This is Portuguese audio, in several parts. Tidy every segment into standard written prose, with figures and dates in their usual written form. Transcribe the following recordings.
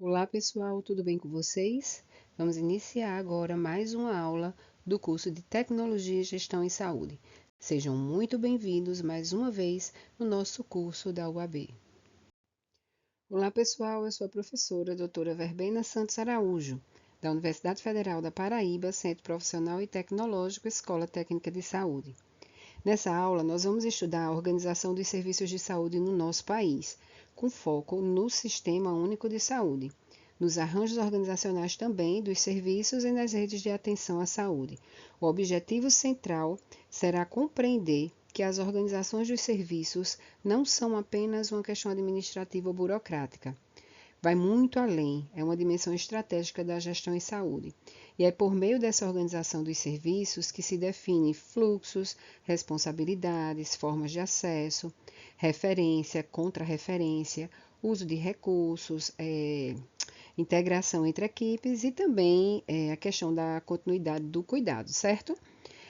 Olá pessoal, tudo bem com vocês? Vamos iniciar agora mais uma aula do curso de Tecnologia e Gestão em Saúde. Sejam muito bem-vindos mais uma vez no nosso curso da UAB. Olá pessoal, eu sou a professora doutora Verbena Santos Araújo, da Universidade Federal da Paraíba, Centro Profissional e Tecnológico, Escola Técnica de Saúde. Nessa aula, nós vamos estudar a organização dos serviços de saúde no nosso país, com foco no Sistema Único de Saúde, nos arranjos organizacionais também dos serviços e nas redes de atenção à saúde. O objetivo central será compreender que as organizações dos serviços não são apenas uma questão administrativa ou burocrática. Vai muito além, é uma dimensão estratégica da gestão em saúde. E é por meio dessa organização dos serviços que se definem fluxos, responsabilidades, formas de acesso, referência, contra-referência, uso de recursos, integração entre equipes e também a questão da continuidade do cuidado, certo?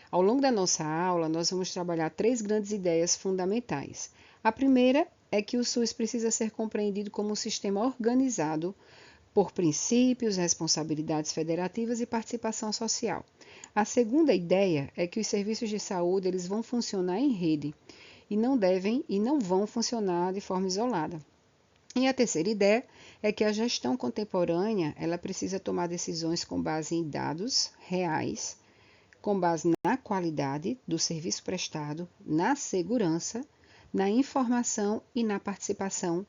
Ao longo da nossa aula, nós vamos trabalhar três grandes ideias fundamentais. A primeira é que o SUS precisa ser compreendido como um sistema organizado por princípios, responsabilidades federativas e participação social. A segunda ideia é que os serviços de saúde eles vão funcionar em rede e não vão funcionar de forma isolada. E a terceira ideia é que a gestão contemporânea ela precisa tomar decisões com base em dados reais, com base na qualidade do serviço prestado, na segurança, na informação e na participação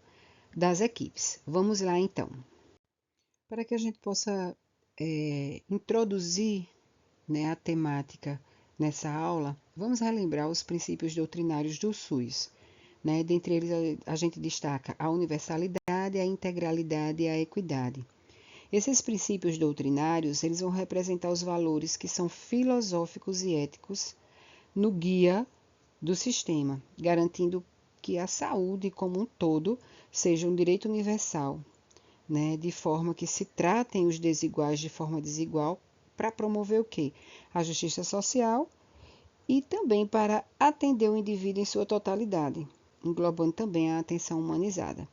das equipes. Vamos lá então. Para que a gente possa introduzir, a temática nessa aula, vamos relembrar os princípios doutrinários do SUS. Dentre eles, a gente destaca a universalidade, a integralidade e a equidade. Esses princípios doutrinários, eles vão representar os valores que são filosóficos e éticos no guia do sistema, garantindo que a saúde como um todo seja um direito universal, de forma que se tratem os desiguais de forma desigual para promover o quê? A justiça social e também para atender o indivíduo em sua totalidade, englobando também a atenção humanizada.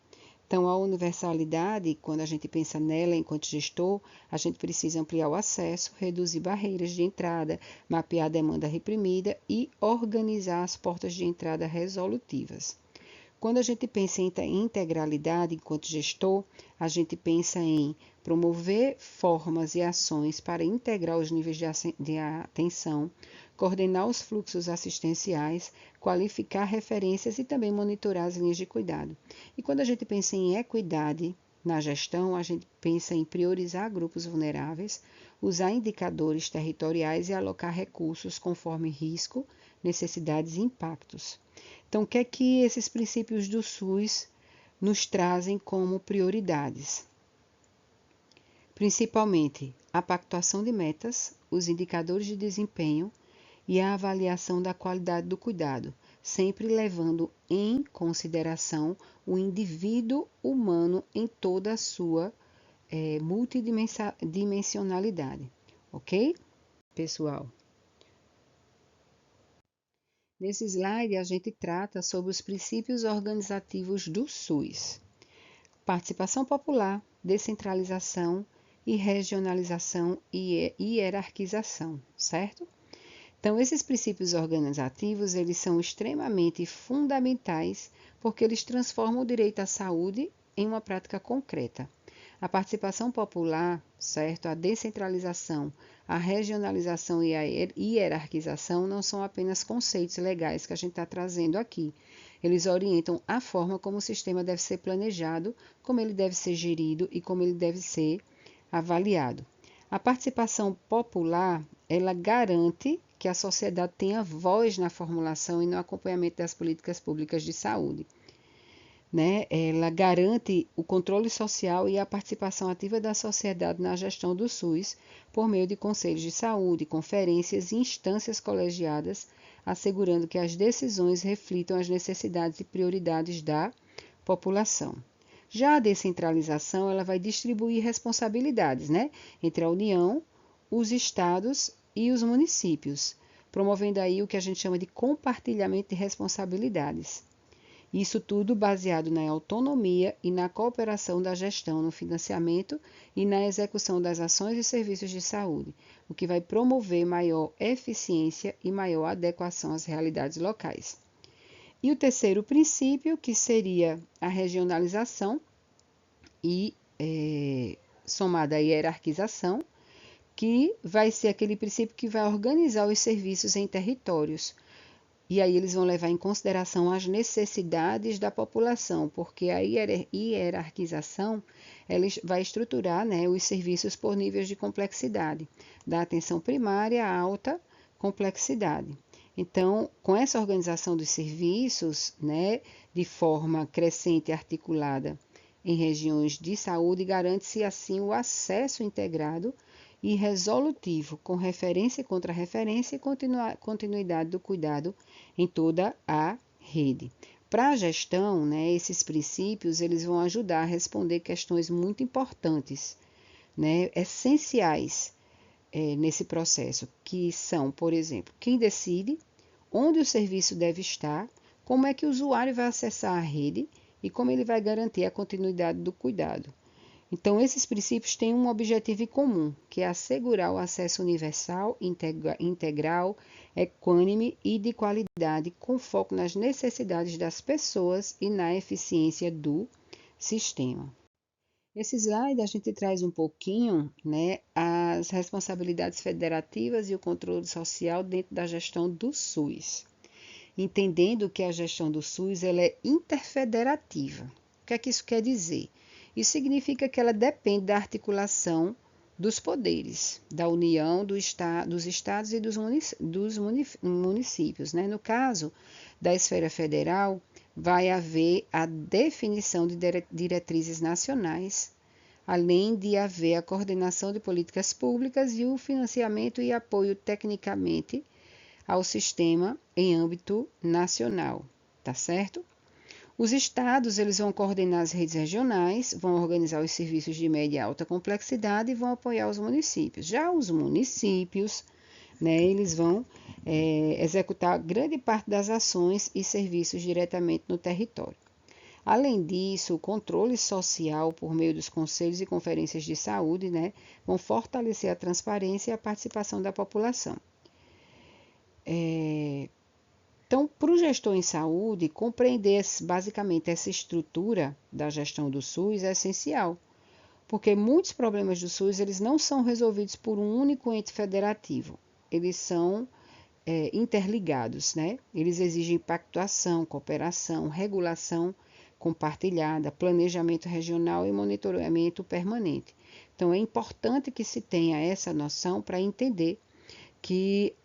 Então, a universalidade, quando a gente pensa nela enquanto gestor, a gente precisa ampliar o acesso, reduzir barreiras de entrada, mapear a demanda reprimida e organizar as portas de entrada resolutivas. Quando a gente pensa em integralidade enquanto gestor, a gente pensa em promover formas e ações para integrar os níveis de atenção, coordenar os fluxos assistenciais, qualificar referências e também monitorar as linhas de cuidado. E quando a gente pensa em equidade na gestão, a gente pensa em priorizar grupos vulneráveis, usar indicadores territoriais e alocar recursos conforme risco, necessidades e impactos. Então, o que é que esses princípios do SUS nos trazem como prioridades? Principalmente a pactuação de metas, os indicadores de desempenho e a avaliação da qualidade do cuidado, sempre levando em consideração o indivíduo humano em toda a sua multidimensionalidade, ok, pessoal? Nesse slide, a gente trata sobre os princípios organizativos do SUS: participação popular, descentralização e regionalização e hierarquização, certo? Então, esses princípios organizativos, eles são extremamente fundamentais porque eles transformam o direito à saúde em uma prática concreta. A participação popular, certo? A descentralização, a regionalização e a hierarquização não são apenas conceitos legais que a gente está trazendo aqui. Eles orientam a forma como o sistema deve ser planejado, como ele deve ser gerido e como ele deve ser avaliado. A participação popular, ela garante que a sociedade tenha voz na formulação e no acompanhamento das políticas públicas de saúde. Ela garante o controle social e a participação ativa da sociedade na gestão do SUS por meio de conselhos de saúde, conferências e instâncias colegiadas, assegurando que as decisões reflitam as necessidades e prioridades da população. Já a descentralização, ela vai distribuir responsabilidades, entre a União, os estados e os municípios, promovendo aí o que a gente chama de compartilhamento de responsabilidades. Isso tudo baseado na autonomia e na cooperação da gestão no financiamento e na execução das ações e serviços de saúde, o que vai promover maior eficiência e maior adequação às realidades locais. E o terceiro princípio, que seria a regionalização e somada à hierarquização, que vai ser aquele princípio que vai organizar os serviços em territórios. E aí eles vão levar em consideração as necessidades da população, porque a hierarquização ela vai estruturar, né, os serviços por níveis de complexidade, da atenção primária à alta complexidade. Então, com essa organização dos serviços, né, de forma crescente e articulada em regiões de saúde, garante-se assim o acesso integrado e resolutivo, com referência e contra-referência e continuidade do cuidado em toda a rede. Para a gestão, né, esses princípios eles vão ajudar a responder questões muito importantes, né, essenciais nesse processo, que são, por exemplo, quem decide, onde o serviço deve estar, como é que o usuário vai acessar a rede e como ele vai garantir a continuidade do cuidado. Então, esses princípios têm um objetivo em comum, que é assegurar o acesso universal, integral, equânime e de qualidade, com foco nas necessidades das pessoas e na eficiência do sistema. Esse slide a gente traz um pouquinho, né, as responsabilidades federativas e o controle social dentro da gestão do SUS, entendendo que a gestão do SUS ela é interfederativa. O que é que isso quer dizer? Isso significa que ela depende da articulação dos poderes, da União, dos estados e dos municípios. Né? No caso da esfera federal, vai haver a definição de diretrizes nacionais, além de haver a coordenação de políticas públicas e o financiamento e apoio tecnicamente ao sistema em âmbito nacional, tá certo? Os estados eles vão coordenar as redes regionais, vão organizar os serviços de média e alta complexidade e vão apoiar os municípios. Já os municípios, né, eles vão executar grande parte das ações e serviços diretamente no território. Além disso, o controle social por meio dos conselhos e conferências de saúde, né, vão fortalecer a transparência e a participação da população. Então, para o gestor em saúde, compreender basicamente essa estrutura da gestão do SUS é essencial, porque muitos problemas do SUS eles não são resolvidos por um único ente federativo, eles são interligados, né? Eles exigem pactuação, cooperação, regulação compartilhada, planejamento regional e monitoramento permanente. Então, é importante que se tenha essa noção para entender que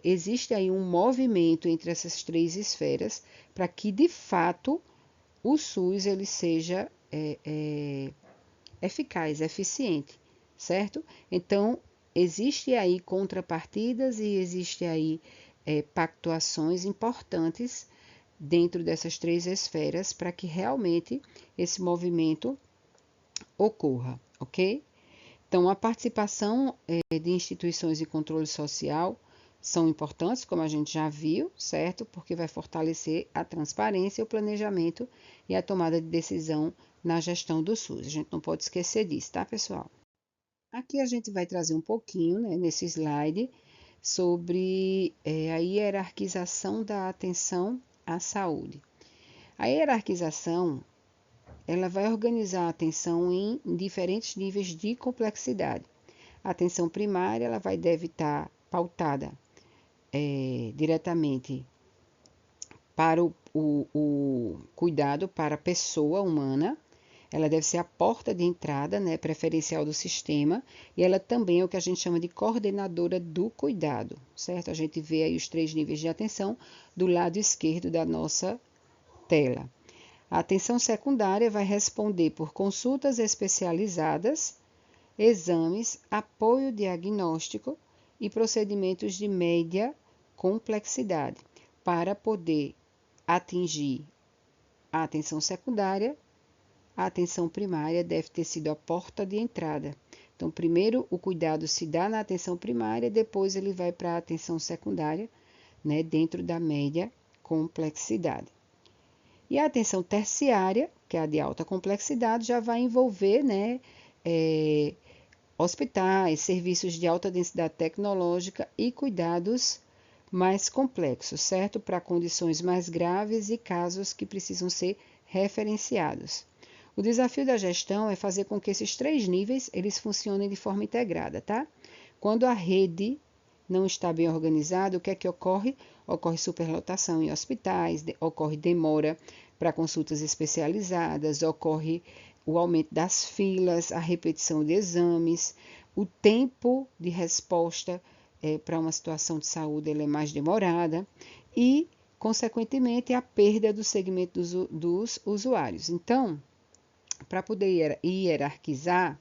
existe aí um movimento entre essas três esferas para que, de fato, o SUS ele seja eficaz, eficiente, certo? Então, existe aí contrapartidas e existe aí pactuações importantes dentro dessas três esferas para que realmente esse movimento ocorra, ok? Então, a participação de instituições de controle social são importantes, como a gente já viu, certo? Porque vai fortalecer a transparência, o planejamento e a tomada de decisão na gestão do SUS. A gente não pode esquecer disso, tá, pessoal? Aqui a gente vai trazer um pouquinho, né, nesse slide, sobre a hierarquização da atenção à saúde. A hierarquização ela vai organizar a atenção em diferentes níveis de complexidade. A atenção primária ela deve estar pautada diretamente para o cuidado para a pessoa humana. Ela deve ser a porta de entrada, né, preferencial do sistema, e ela também é o que a gente chama de coordenadora do cuidado, certo? A gente vê aí os três níveis de atenção do lado esquerdo da nossa tela. A atenção secundária vai responder por consultas especializadas, exames, apoio diagnóstico e procedimentos de média complexidade, para poder atingir a atenção secundária. A atenção primária deve ter sido a porta de entrada. Então, primeiro o cuidado se dá na atenção primária, depois ele vai para a atenção secundária, né, dentro da média complexidade. E a atenção terciária, que é a de alta complexidade, já vai envolver, né, hospitais, serviços de alta densidade tecnológica e cuidados mais complexos, certo? Para condições mais graves e casos que precisam ser referenciados. O desafio da gestão é fazer com que esses 3 níveis eles funcionem de forma integrada, tá? Quando a rede não está bem organizada, o que é que ocorre? Ocorre superlotação em hospitais, ocorre demora para consultas especializadas, ocorre o aumento das filas, a repetição de exames, o tempo de resposta para uma situação de saúde é mais demorada e, consequentemente, a perda do segmento dos usuários. Então, para poder hierarquizar,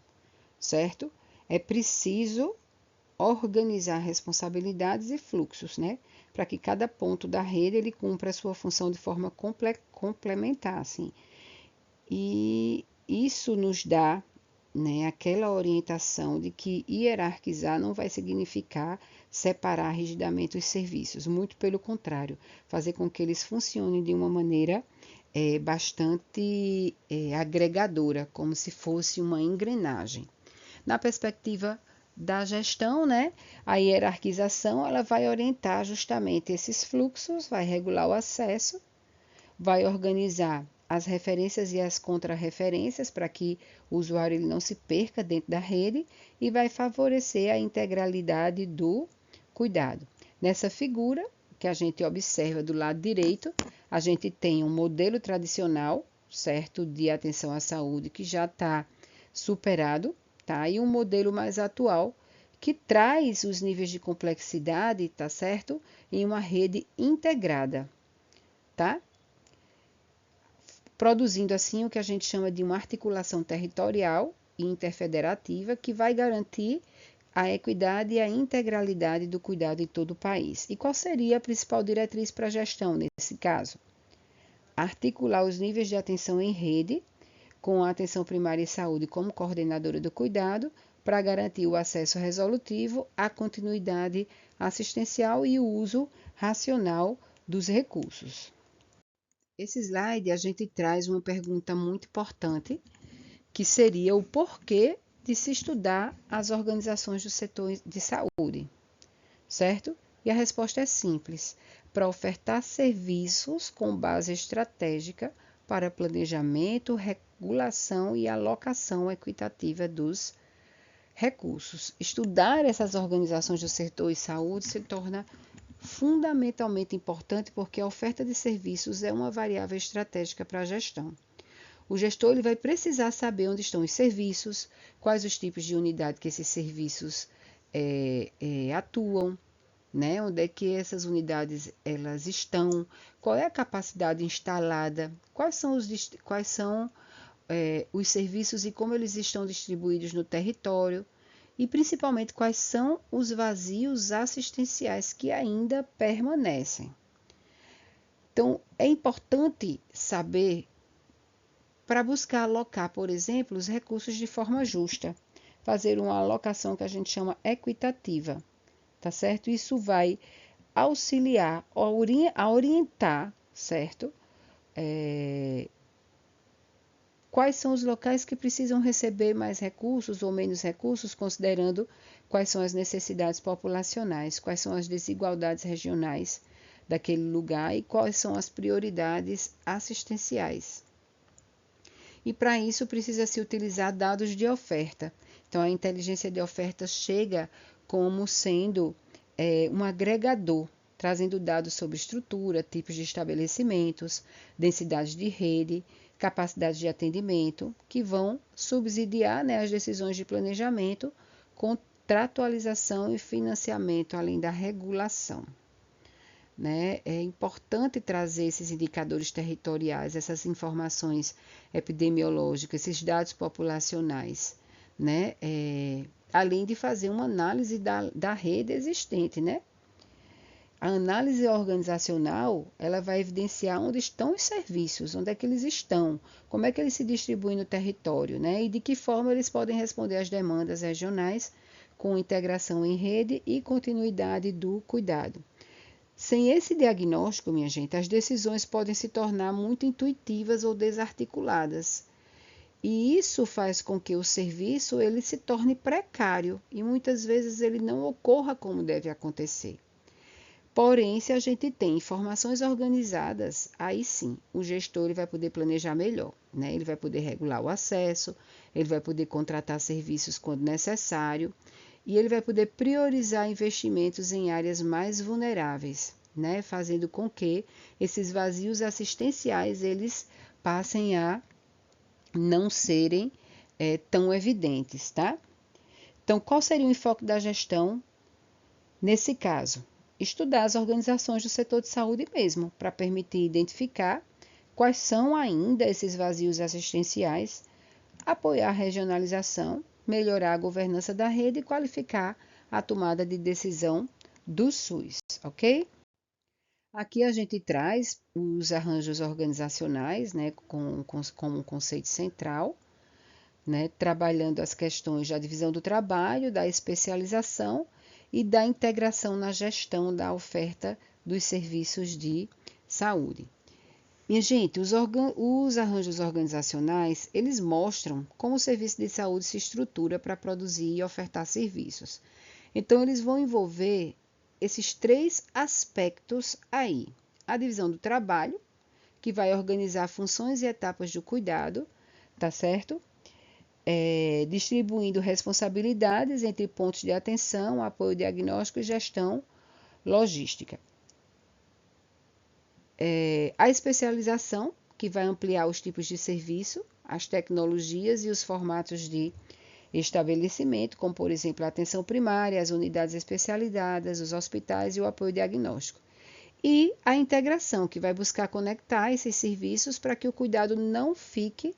certo? É preciso organizar responsabilidades e fluxos, né? Para que cada ponto da rede ele cumpra a sua função de forma complementar, assim. E isso nos dá, né, aquela orientação de que hierarquizar não vai significar separar rigidamente os serviços, muito pelo contrário, fazer com que eles funcionem de uma maneira bastante agregadora, como se fosse uma engrenagem. Na perspectiva da gestão, né, a hierarquização ela vai orientar justamente esses fluxos, vai regular o acesso, vai organizar as referências e as contrarreferências para que o usuário ele não se perca dentro da rede e vai favorecer a integralidade do cuidado. Nessa figura que a gente observa do lado direito, a gente tem um modelo tradicional, certo, de atenção à saúde que já está superado, tá? E um modelo mais atual que traz os níveis de complexidade, tá certo, em uma rede integrada, tá? Produzindo assim o que a gente chama de uma articulação territorial e interfederativa que vai garantir a equidade e a integralidade do cuidado em todo o país. E qual seria a principal diretriz para a gestão nesse caso? Articular os níveis de atenção em rede, com a atenção primária e saúde como coordenadora do cuidado, para garantir o acesso resolutivo, a continuidade assistencial e o uso racional dos recursos. Esse slide a gente traz uma pergunta muito importante, que seria o porquê de se estudar as organizações do setor de saúde, certo? E a resposta é simples: para ofertar serviços com base estratégica para planejamento, regulação e alocação equitativa dos recursos. Estudar essas organizações do setor de saúde se torna fundamentalmente importante porque a oferta de serviços é uma variável estratégica para a gestão. O gestor ele vai precisar saber onde estão os serviços, quais os tipos de unidade que esses serviços atuam, né? Onde é que essas unidades elas estão, qual é a capacidade instalada, quais são os serviços e como eles estão distribuídos no território e principalmente quais são os vazios assistenciais que ainda permanecem. Então, é importante saber para buscar alocar, por exemplo, os recursos de forma justa, fazer uma alocação que a gente chama equitativa, tá certo? Isso vai auxiliar a orientar, certo? Quais são os locais que precisam receber mais recursos ou menos recursos, considerando quais são as necessidades populacionais, quais são as desigualdades regionais daquele lugar e quais são as prioridades assistenciais. E para isso precisa se utilizar dados de oferta. Então a inteligência de oferta chega como sendo um agregador, trazendo dados sobre estrutura, tipos de estabelecimentos, densidade de rede, capacidade de atendimento, que vão subsidiar, né, as decisões de planejamento, contratualização e financiamento, além da regulação. Né? É importante trazer esses indicadores territoriais, essas informações epidemiológicas, esses dados populacionais, né? Além de fazer uma análise da rede existente, né? A análise organizacional, ela vai evidenciar onde estão os serviços, onde é que eles estão, como é que eles se distribuem no território, né? E de que forma eles podem responder às demandas regionais com integração em rede e continuidade do cuidado. Sem esse diagnóstico, minha gente, as decisões podem se tornar muito intuitivas ou desarticuladas. E isso faz com que o serviço ele se torne precário e muitas vezes ele não ocorra como deve acontecer. Porém, se a gente tem informações organizadas, aí sim, o gestor ele vai poder planejar melhor, né? Ele vai poder regular o acesso, ele vai poder contratar serviços quando necessário e ele vai poder priorizar investimentos em áreas mais vulneráveis, né? Fazendo com que esses vazios assistenciais eles passem a não serem tão evidentes, tá? Então, qual seria o enfoque da gestão nesse caso? Estudar as organizações do setor de saúde mesmo, para permitir identificar quais são ainda esses vazios assistenciais, apoiar a regionalização, melhorar a governança da rede e qualificar a tomada de decisão do SUS, ok? Aqui a gente traz os arranjos organizacionais, né, como um conceito central, né, trabalhando as questões da divisão do trabalho, da especialização e da integração na gestão da oferta dos serviços de saúde. Minha gente, os arranjos organizacionais, eles mostram como o serviço de saúde se estrutura para produzir e ofertar serviços. Então, eles vão envolver esses três aspectos aí. A divisão do trabalho, que vai organizar funções e etapas do cuidado, tá certo? Distribuindo responsabilidades entre pontos de atenção, apoio diagnóstico e gestão logística. A especialização, que vai ampliar os tipos de serviço, as tecnologias e os formatos de estabelecimento, como, por exemplo, a atenção primária, as unidades especializadas, os hospitais e o apoio diagnóstico. E a integração, que vai buscar conectar esses serviços para que o cuidado não fique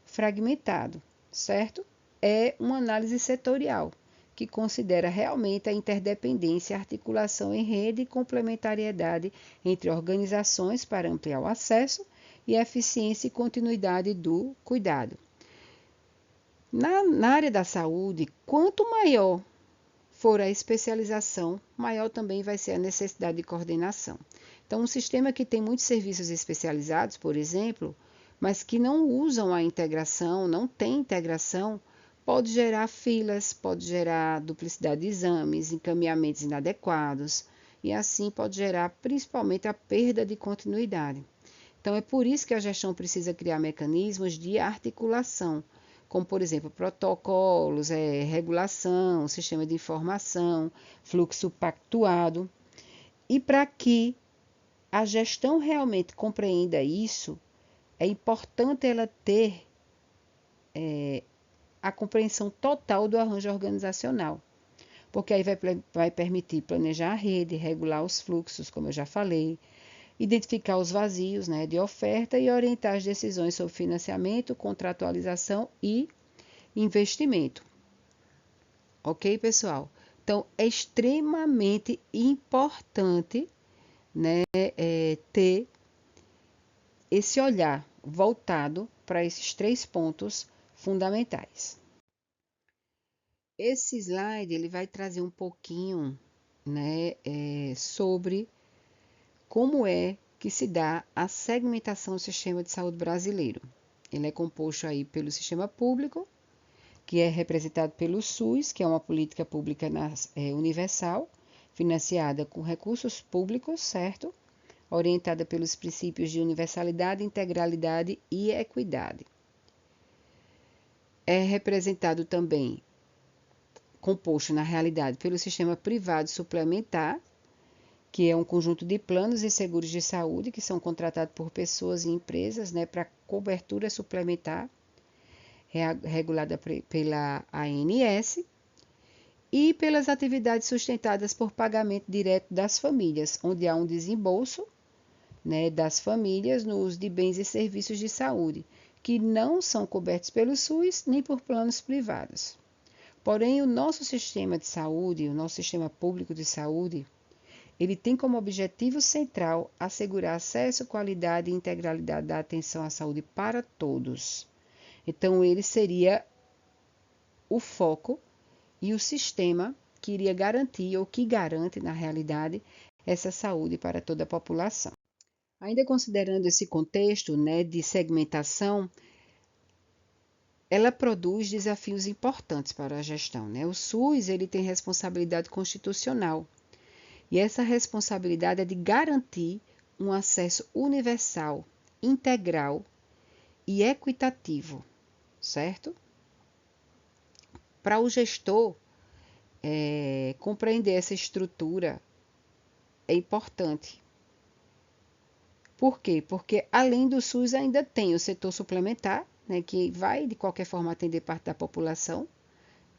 fragmentado, certo? É uma análise setorial, que considera realmente a interdependência, articulação em rede e complementariedade entre organizações para ampliar o acesso e eficiência e continuidade do cuidado. Na área da saúde, quanto maior for a especialização, maior também vai ser a necessidade de coordenação. Então, um sistema que tem muitos serviços especializados, por exemplo, mas que não usam a integração, não tem integração, pode gerar filas, pode gerar duplicidade de exames, encaminhamentos inadequados, e assim pode gerar principalmente a perda de continuidade. Então, é por isso que a gestão precisa criar mecanismos de articulação, como, por exemplo, protocolos, regulação, sistema de informação, fluxo pactuado. E para que a gestão realmente compreenda isso, é importante ela ter a compreensão total do arranjo organizacional, porque aí vai permitir planejar a rede, regular os fluxos, como eu já falei, identificar os vazios, né, de oferta e orientar as decisões sobre financiamento, contratualização e investimento. Ok, pessoal? Então, é extremamente importante, né, ter esse olhar voltado para esses três pontos fundamentais. Esse slide ele vai trazer um pouquinho, né, sobre como é que se dá a segmentação do sistema de saúde brasileiro. Ele é composto aí pelo sistema público, que é representado pelo SUS, que é uma política pública universal, financiada com recursos públicos, certo? Orientada pelos princípios de universalidade, integralidade e equidade. É representado também, composto na realidade, pelo sistema privado suplementar, que é um conjunto de planos e seguros de saúde que são contratados por pessoas e empresas, né, para cobertura suplementar, regulada pela ANS, e pelas atividades sustentadas por pagamento direto das famílias, onde há um desembolso, né, das famílias no uso de bens e serviços de saúde, que não são cobertos pelo SUS nem por planos privados. Porém, o nosso sistema de saúde, o nosso sistema público de saúde, ele tem como objetivo central assegurar acesso, qualidade e integralidade da atenção à saúde para todos. Então, ele seria o foco e o sistema que iria garantir, ou que garante, na realidade, essa saúde para toda a população. Ainda considerando esse contexto, né, de segmentação, ela produz desafios importantes para a gestão, né? O SUS ele tem responsabilidade constitucional e essa responsabilidade é de garantir um acesso universal, integral e equitativo, certo? Para o gestor compreender essa estrutura é importante. Por quê? Porque além do SUS ainda tem o setor suplementar, né, que vai de qualquer forma atender parte da população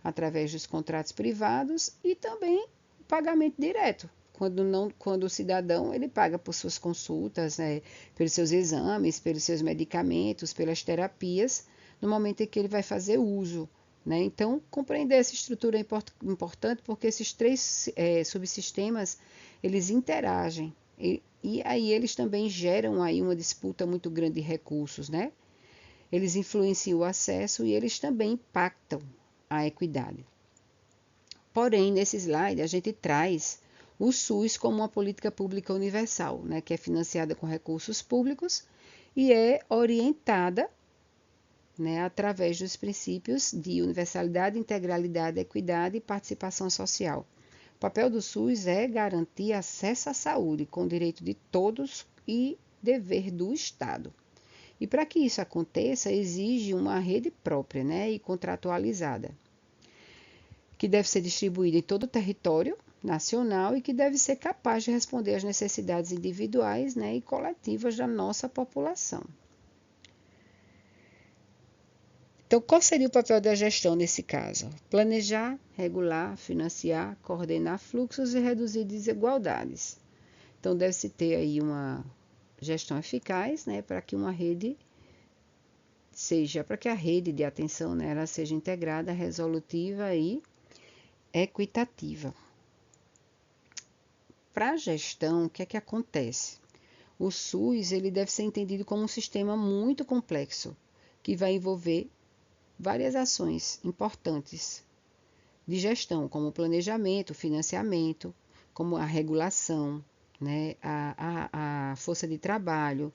através dos contratos privados e também o pagamento direto. Quando o cidadão ele paga por suas consultas, né, pelos seus exames, pelos seus medicamentos, pelas terapias, no momento em que ele vai fazer uso. Né? Então, compreender essa estrutura é importante porque esses três subsistemas eles interagem e aí eles também geram aí uma disputa muito grande de recursos, né? Eles influenciam o acesso e eles também impactam a equidade. Porém, nesse slide, a gente traz o SUS como uma política pública universal, né, que é financiada com recursos públicos e é orientada, né, através dos princípios de universalidade, integralidade, equidade e participação social. O papel do SUS é garantir acesso à saúde com direito de todos e dever do Estado. E para que isso aconteça, exige uma rede própria, né, e contratualizada, que deve ser distribuída em todo o território nacional e que deve ser capaz de responder às necessidades individuais, né, e coletivas da nossa população. Então, qual seria o papel da gestão nesse caso? Planejar, regular, financiar, coordenar fluxos e reduzir desigualdades. Então, deve-se ter aí uma gestão eficaz, né, para que a rede de atenção, né, ela seja integrada, resolutiva e equitativa. Para a gestão, o que é que acontece? O SUS ele deve ser entendido como um sistema muito complexo, que vai envolver várias ações importantes de gestão, como o planejamento, o financiamento, como a regulação, né, a força de trabalho,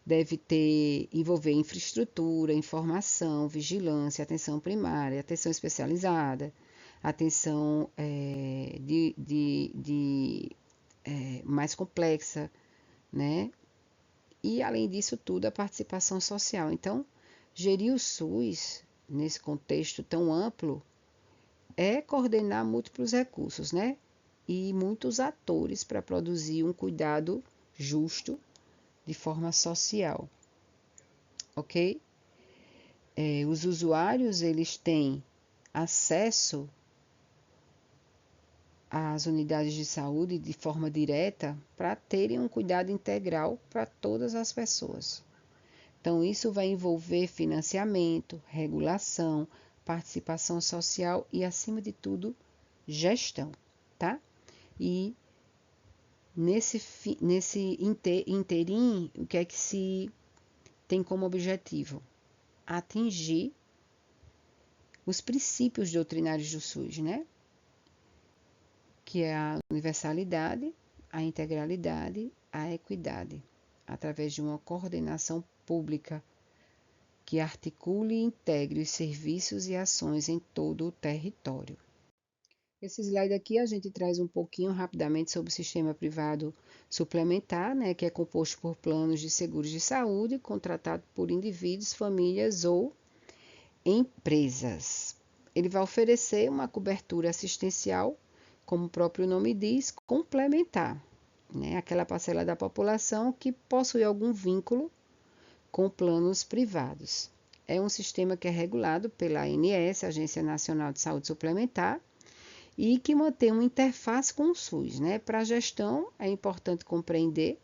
deve envolver infraestrutura, informação, vigilância, atenção primária, atenção especializada, atenção mais complexa, né? E além disso tudo, a participação social. Então, gerir o SUS nesse contexto tão amplo é coordenar múltiplos recursos, né? E muitos atores para produzir um cuidado justo de forma social, ok? Os usuários eles têm acesso às unidades de saúde de forma direta para terem um cuidado integral para todas as pessoas. Então, isso vai envolver financiamento, regulação, participação social e, acima de tudo, gestão, tá? E nesse interim, o que é que se tem como objetivo? Atingir os princípios doutrinários do SUS, né? Que é a universalidade, a integralidade, a equidade, através de uma coordenação pública que articule e integre os serviços e ações em todo o território. Esse slide aqui a gente traz um pouquinho rapidamente sobre o sistema privado suplementar, né, que é composto por planos de seguros de saúde contratado por indivíduos, famílias ou empresas. Ele vai oferecer uma cobertura assistencial, como o próprio nome diz, complementar, né, aquela parcela da população que possui algum vínculo com planos privados. É um sistema que é regulado pela ANS, Agência Nacional de Saúde Suplementar, e que mantém uma interface com o SUS, né? Para a gestão, é importante compreender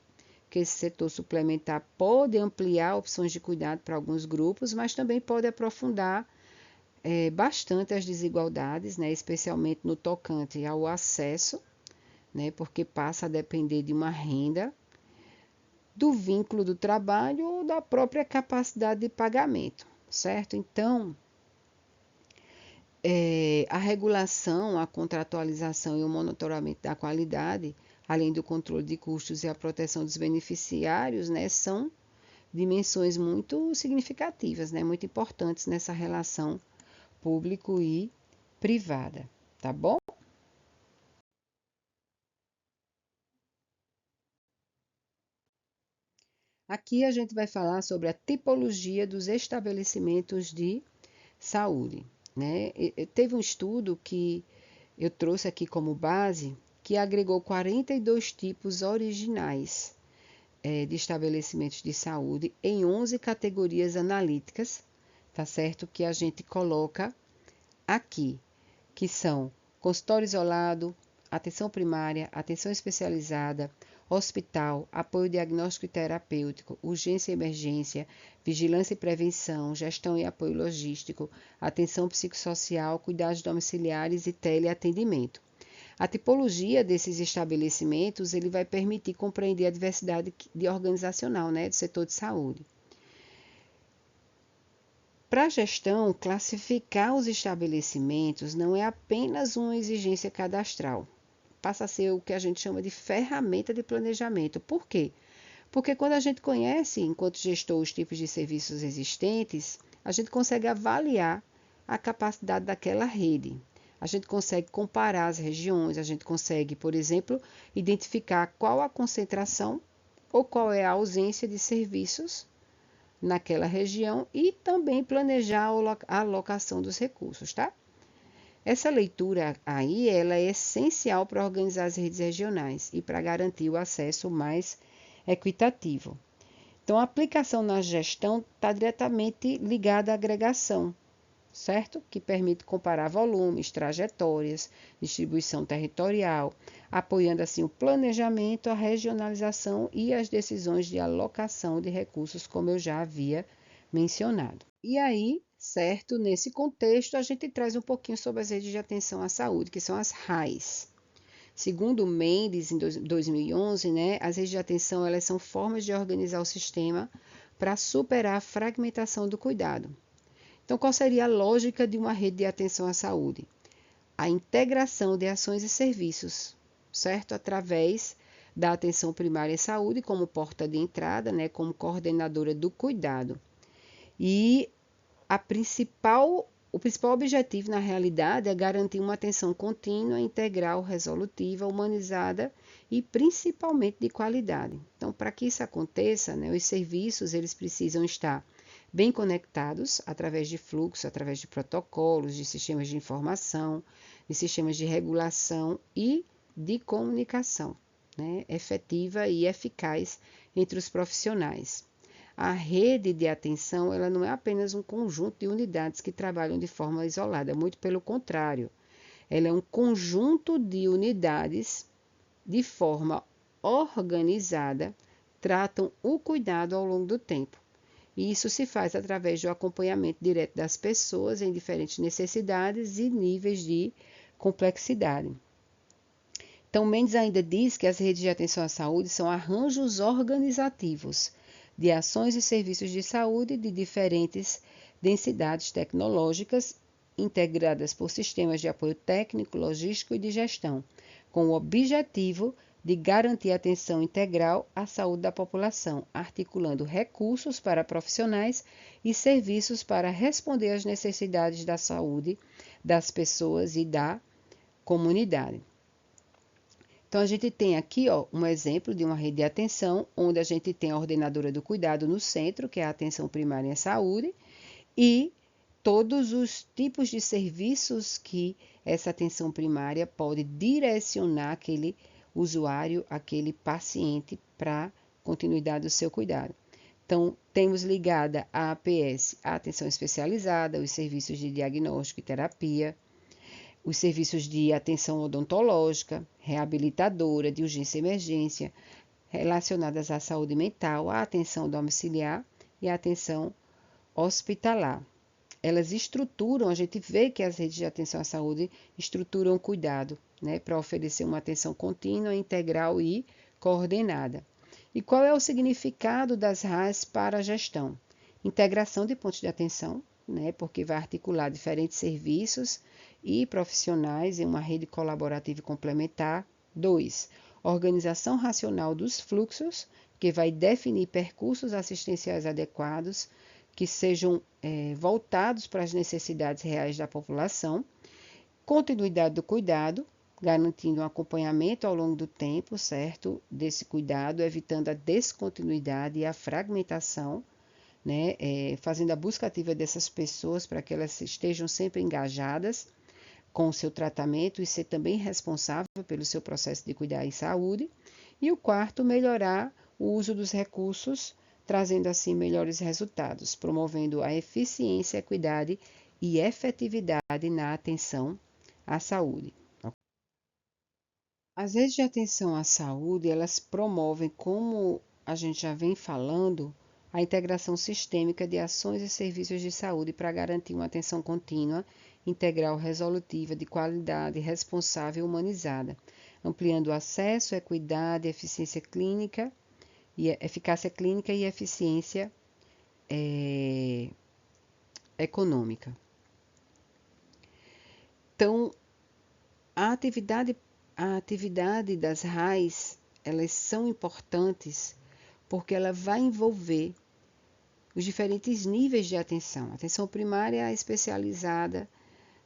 que esse setor suplementar pode ampliar opções de cuidado para alguns grupos, mas também pode aprofundar bastante as desigualdades, né? Especialmente no tocante ao acesso, né? Porque passa a depender de uma renda, do vínculo do trabalho ou da própria capacidade de pagamento, certo? Então, a regulação, a contratualização e o monitoramento da qualidade além do controle de custos e a proteção dos beneficiários, né, são dimensões muito significativas, né, muito importantes nessa relação público e privada, tá bom? Aqui a gente vai falar sobre a tipologia dos estabelecimentos de saúde, né? Teve um estudo que eu trouxe aqui como base que agregou 42 tipos originais de estabelecimentos de saúde em 11 categorias analíticas, tá certo? Que a gente coloca aqui, que são consultório isolado, atenção primária, atenção especializada, hospital, apoio diagnóstico e terapêutico, urgência e emergência, vigilância e prevenção, gestão e apoio logístico, atenção psicossocial, cuidados domiciliares e teleatendimento. A tipologia desses estabelecimentos ele vai permitir compreender a diversidade de organizacional, né, do setor de saúde. Para a gestão, classificar os estabelecimentos não é apenas uma exigência cadastral, passa a ser o que a gente chama de ferramenta de planejamento. Por quê? Porque quando a gente conhece, enquanto gestor, os tipos de serviços existentes, a gente consegue avaliar a capacidade daquela rede. A gente consegue comparar as regiões, a gente consegue, por exemplo, identificar qual a concentração ou qual é a ausência de serviços naquela região e também planejar a alocação dos recursos, tá? Essa leitura aí, ela é essencial para organizar as redes regionais e para garantir o acesso mais equitativo. Então, a aplicação na gestão está diretamente ligada à agregação, certo? Que permite comparar volumes, trajetórias, distribuição territorial, apoiando assim o planejamento, a regionalização e as decisões de alocação de recursos, como eu já havia mencionado. E aí, certo, nesse contexto, a gente traz um pouquinho sobre as redes de atenção à saúde, que são as RAIs. Segundo Mendes, em 2011, né, as redes de atenção elas são formas de organizar o sistema para superar a fragmentação do cuidado. Então, qual seria a lógica de uma rede de atenção à saúde? A integração de ações e serviços, certo? Através da atenção primária em saúde como porta de entrada, né, como coordenadora do cuidado. E o principal objetivo, na realidade, é garantir uma atenção contínua, integral, resolutiva, humanizada e principalmente de qualidade. Então, para que isso aconteça, né, os serviços eles precisam estar bem conectados através de fluxo, através de protocolos, de sistemas de informação, de sistemas de regulação e de comunicação, né, efetiva e eficaz entre os profissionais. A rede de atenção ela não é apenas um conjunto de unidades que trabalham de forma isolada, muito pelo contrário. Ela é um conjunto de unidades de forma organizada, tratam o cuidado ao longo do tempo. E isso se faz através do acompanhamento direto das pessoas em diferentes necessidades e níveis de complexidade. Então, Mendes ainda diz que as redes de atenção à saúde são arranjos organizativos de ações e serviços de saúde de diferentes densidades tecnológicas, integradas por sistemas de apoio técnico, logístico e de gestão, com o objetivo de garantir atenção integral à saúde da população, articulando recursos para profissionais e serviços para responder às necessidades da saúde das pessoas e da comunidade. Então, a gente tem aqui um exemplo de uma rede de atenção, onde a gente tem a ordenadora do cuidado no centro, que é a atenção primária em saúde, e todos os tipos de serviços que essa atenção primária pode direcionar aquele usuário, aquele paciente para continuidade do seu cuidado. Então, temos ligada a APS, a atenção especializada, os serviços de diagnóstico e terapia, os serviços de atenção odontológica, reabilitadora, de urgência e emergência, relacionadas à saúde mental, à atenção domiciliar e à atenção hospitalar. Elas estruturam, a gente vê que as redes de atenção à saúde estruturam o cuidado, né, para oferecer uma atenção contínua, integral e coordenada. E qual é o significado das RAS para a gestão? Integração de pontos de atenção, né, porque vai articular diferentes serviços e profissionais em uma rede colaborativa e complementar. 2. organização racional dos fluxos, que vai definir percursos assistenciais adequados, que sejam voltados para as necessidades reais da população, continuidade do cuidado, garantindo um acompanhamento ao longo do tempo, certo? Desse cuidado, evitando a descontinuidade e a fragmentação, né? Fazendo a busca ativa dessas pessoas para que elas estejam sempre engajadas com o seu tratamento e ser também responsável pelo seu processo de cuidar em saúde. E o quarto, melhorar o uso dos recursos, trazendo assim melhores resultados, promovendo a eficiência, equidade e efetividade na atenção à saúde. As redes de atenção à saúde, elas promovem, como a gente já vem falando, a integração sistêmica de ações e serviços de saúde para garantir uma atenção contínua, integral, resolutiva, de qualidade, responsável e humanizada, ampliando o acesso, equidade, eficiência clínica e eficácia clínica e eficiência econômica. Então, a atividade das RAIs, elas são importantes porque ela vai envolver os diferentes níveis de atenção. Atenção primária especializada,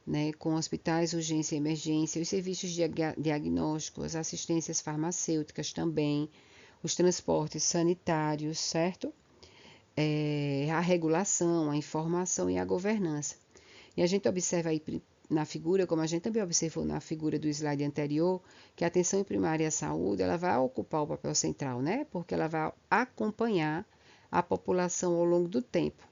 né, com hospitais, urgência e emergência, os serviços diagnósticos, as assistências farmacêuticas também, os transportes sanitários, certo? A regulação, a informação e a governança. E a gente observa aí na figura, como a gente também observou na figura do slide anterior, que a atenção primária à saúde, ela vai ocupar o papel central, né? Porque ela vai acompanhar a população ao longo do tempo,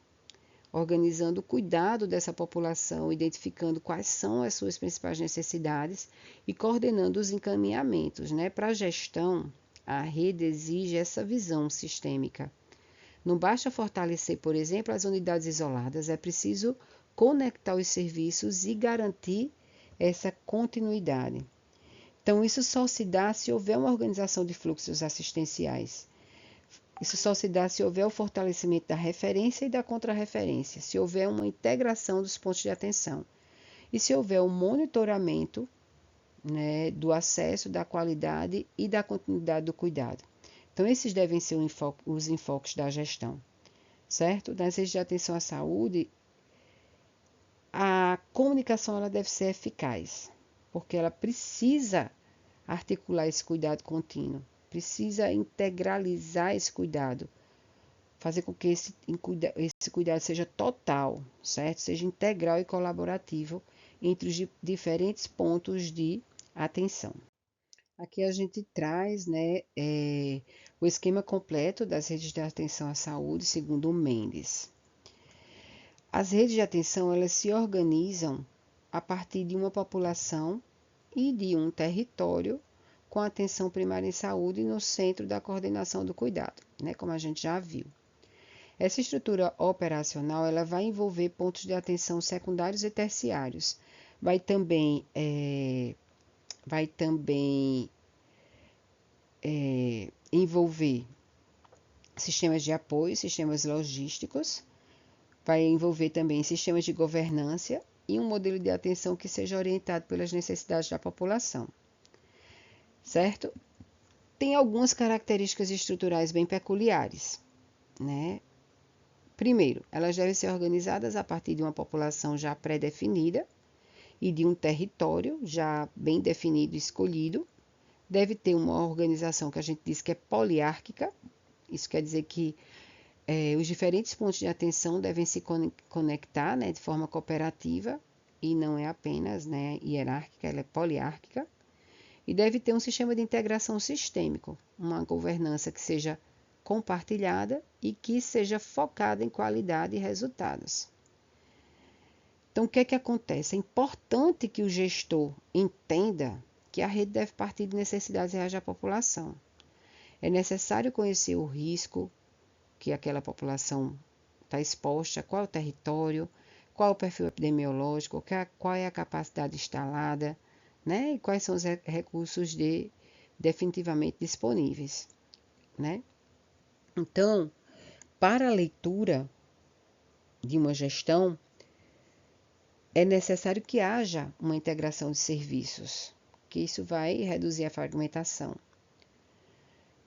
organizando o cuidado dessa população, identificando quais são as suas principais necessidades e coordenando os encaminhamentos, né? Para a gestão, a rede exige essa visão sistêmica. Não basta fortalecer, por exemplo, as unidades isoladas, é preciso conectar os serviços e garantir essa continuidade. Então, isso só se dá se houver uma organização de fluxos assistenciais. Isso só se dá se houver o fortalecimento da referência e da contrarreferência, se houver uma integração dos pontos de atenção e se houver um monitoramento, né, do acesso, da qualidade e da continuidade do cuidado. Então, esses devem ser os enfoques da gestão, certo? Nas redes de atenção à saúde, a comunicação ela deve ser eficaz, porque ela precisa articular esse cuidado contínuo, precisa integralizar esse cuidado, fazer com que esse cuidado seja total, certo? Seja integral e colaborativo entre os diferentes pontos de atenção. Aqui a gente traz, né, o esquema completo das redes de atenção à saúde, segundo o Mendes. As redes de atenção, elas se organizam a partir de uma população e de um território com atenção primária em saúde no centro da coordenação do cuidado, né, como a gente já viu. Essa estrutura operacional, ela vai envolver pontos de atenção secundários e terciários. Vai também envolver sistemas de apoio, sistemas logísticos, vai envolver também sistemas de governança e um modelo de atenção que seja orientado pelas necessidades da população, certo? Tem algumas características estruturais bem peculiares, né? Primeiro, elas devem ser organizadas a partir de uma população já pré-definida e de um território já bem definido e escolhido. Deve ter uma organização que a gente diz que é poliárquica. Isso quer dizer que os diferentes pontos de atenção devem se conectar, né, de forma cooperativa e não é apenas, né, hierárquica, ela é poliárquica. E deve ter um sistema de integração sistêmico, uma governança que seja compartilhada e que seja focada em qualidade e resultados. Então, o que é que acontece? É importante que o gestor entenda que a rede deve partir de necessidades reais da população. É necessário conhecer o risco que aquela população está exposta, qual é o território, qual é o perfil epidemiológico, qual é a capacidade instalada, né? E quais são os recursos definitivamente disponíveis, né? Então, para a leitura de uma gestão, é necessário que haja uma integração de serviços, que isso vai reduzir a fragmentação.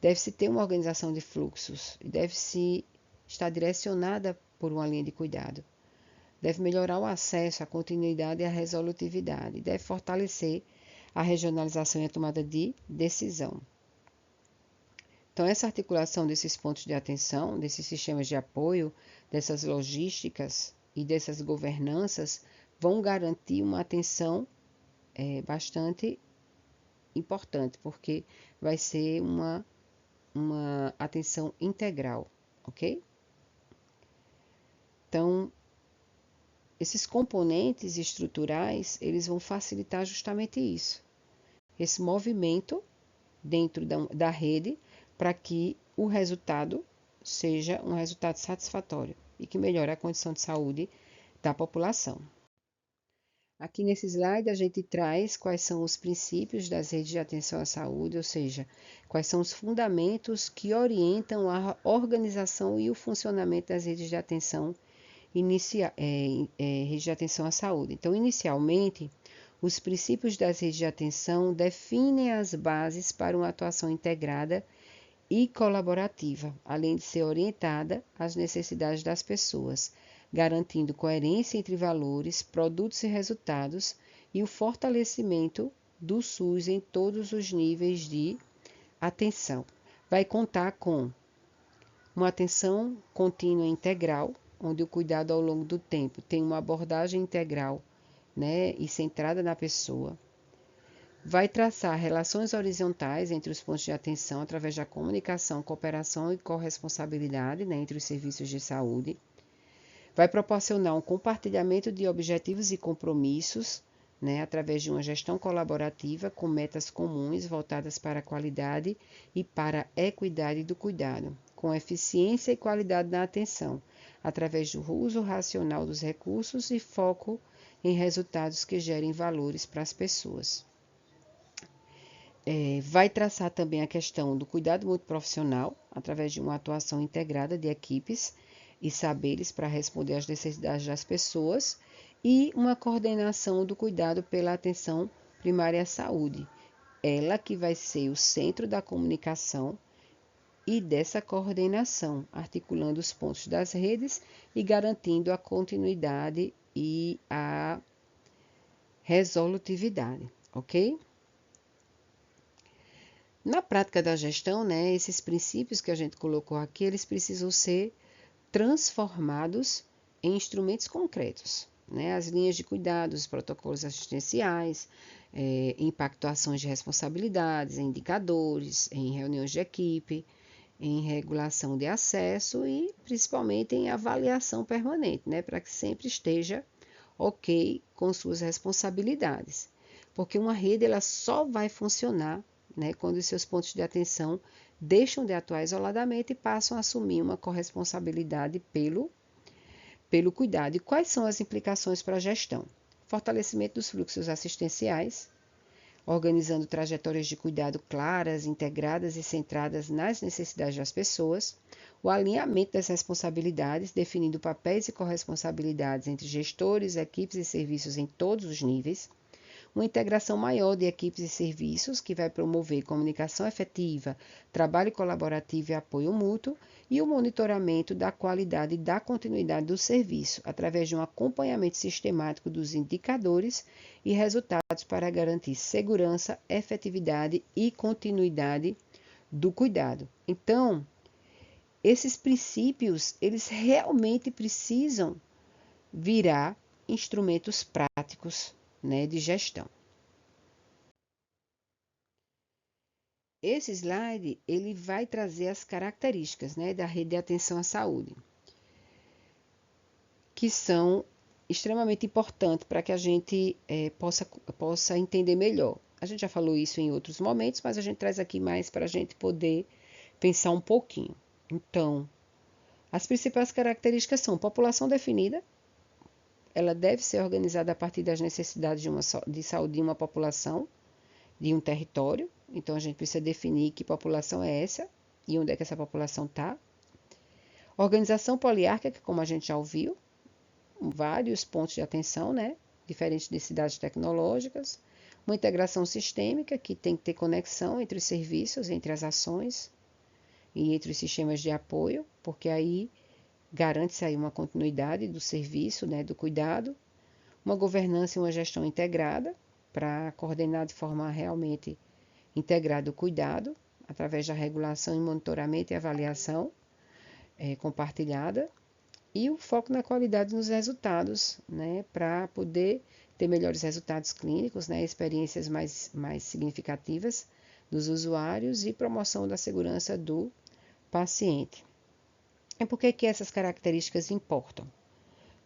Deve-se ter uma organização de fluxos e deve-se estar direcionada por uma linha de cuidado. Deve melhorar o acesso, a continuidade e a resolutividade. Deve fortalecer a regionalização e a tomada de decisão. Então, essa articulação desses pontos de atenção, desses sistemas de apoio, dessas logísticas e dessas governanças, vão garantir uma atenção bastante importante, porque vai ser uma atenção integral, ok? Então, esses componentes estruturais, eles vão facilitar justamente isso, esse movimento dentro da rede, para que o resultado seja um resultado satisfatório e que melhore a condição de saúde da população. Aqui nesse slide a gente traz quais são os princípios das redes de atenção à saúde, ou seja, quais são os fundamentos que orientam a organização e o funcionamento das redes de atenção redes de atenção à saúde. Então, inicialmente, os princípios das redes de atenção definem as bases para uma atuação integrada e colaborativa, além de ser orientada às necessidades das pessoas, garantindo coerência entre valores, produtos e resultados e o fortalecimento do SUS em todos os níveis de atenção. Vai contar com uma atenção contínua e integral, onde o cuidado ao longo do tempo tem uma abordagem integral, né, e centrada na pessoa. Vai traçar relações horizontais entre os pontos de atenção através da comunicação, cooperação e corresponsabilidade, né, entre os serviços de saúde. Vai proporcionar um compartilhamento de objetivos e compromissos, né, através de uma gestão colaborativa com metas comuns voltadas para a qualidade e para a equidade do cuidado, com eficiência e qualidade na atenção, através do uso racional dos recursos e foco em resultados que gerem valores para as pessoas. Vai traçar também a questão do cuidado multiprofissional, através de uma atuação integrada de equipes e saberes para responder às necessidades das pessoas e uma coordenação do cuidado pela atenção primária à saúde. Ela que vai ser o centro da comunicação e dessa coordenação, articulando os pontos das redes e garantindo a continuidade e a resolutividade, ok? Na prática da gestão, né, esses princípios que a gente colocou aqui, eles precisam ser transformados em instrumentos concretos, né? As linhas de cuidados, os protocolos assistenciais, em pactuações de responsabilidades, em indicadores, em reuniões de equipe, em regulação de acesso e principalmente em avaliação permanente, né, para que sempre esteja ok com suas responsabilidades. Porque uma rede ela só vai funcionar, né, quando os seus pontos de atenção deixam de atuar isoladamente e passam a assumir uma corresponsabilidade pelo cuidado. E quais são as implicações para a gestão? Fortalecimento dos fluxos assistenciais, organizando trajetórias de cuidado claras, integradas e centradas nas necessidades das pessoas, o alinhamento das responsabilidades, definindo papéis e corresponsabilidades entre gestores, equipes e serviços em todos os níveis, uma integração maior de equipes e serviços que vai promover comunicação efetiva, trabalho colaborativo e apoio mútuo, e o monitoramento da qualidade e da continuidade do serviço, através de um acompanhamento sistemático dos indicadores e resultados para garantir segurança, efetividade e continuidade do cuidado. Então, esses princípios, eles realmente precisam virar instrumentos práticos, né, de gestão. Esse slide ele vai trazer as características, né, da rede de atenção à saúde, que são extremamente importantes para que a gente possa entender melhor. A gente já falou isso em outros momentos, mas a gente traz aqui mais para a gente poder pensar um pouquinho. Então, as principais características são população definida. Ela deve ser organizada a partir das necessidades de saúde de uma população, de um território. Então, a gente precisa definir que população é essa e onde é que essa população está. Organização poliárquica, como a gente já ouviu, vários pontos de atenção, né? Diferentes densidades tecnológicas. Uma integração sistêmica, que tem que ter conexão entre os serviços, entre as ações. e entre os sistemas de apoio, porque aí garante-se aí uma continuidade do serviço, né, do cuidado, uma governança e uma gestão integrada para coordenar de forma realmente integrada o cuidado, através da regulação e monitoramento e avaliação compartilhada, e o foco na qualidade nos resultados, né, para poder ter melhores resultados clínicos, né, experiências mais significativas dos usuários e promoção da segurança do paciente. E por que essas características importam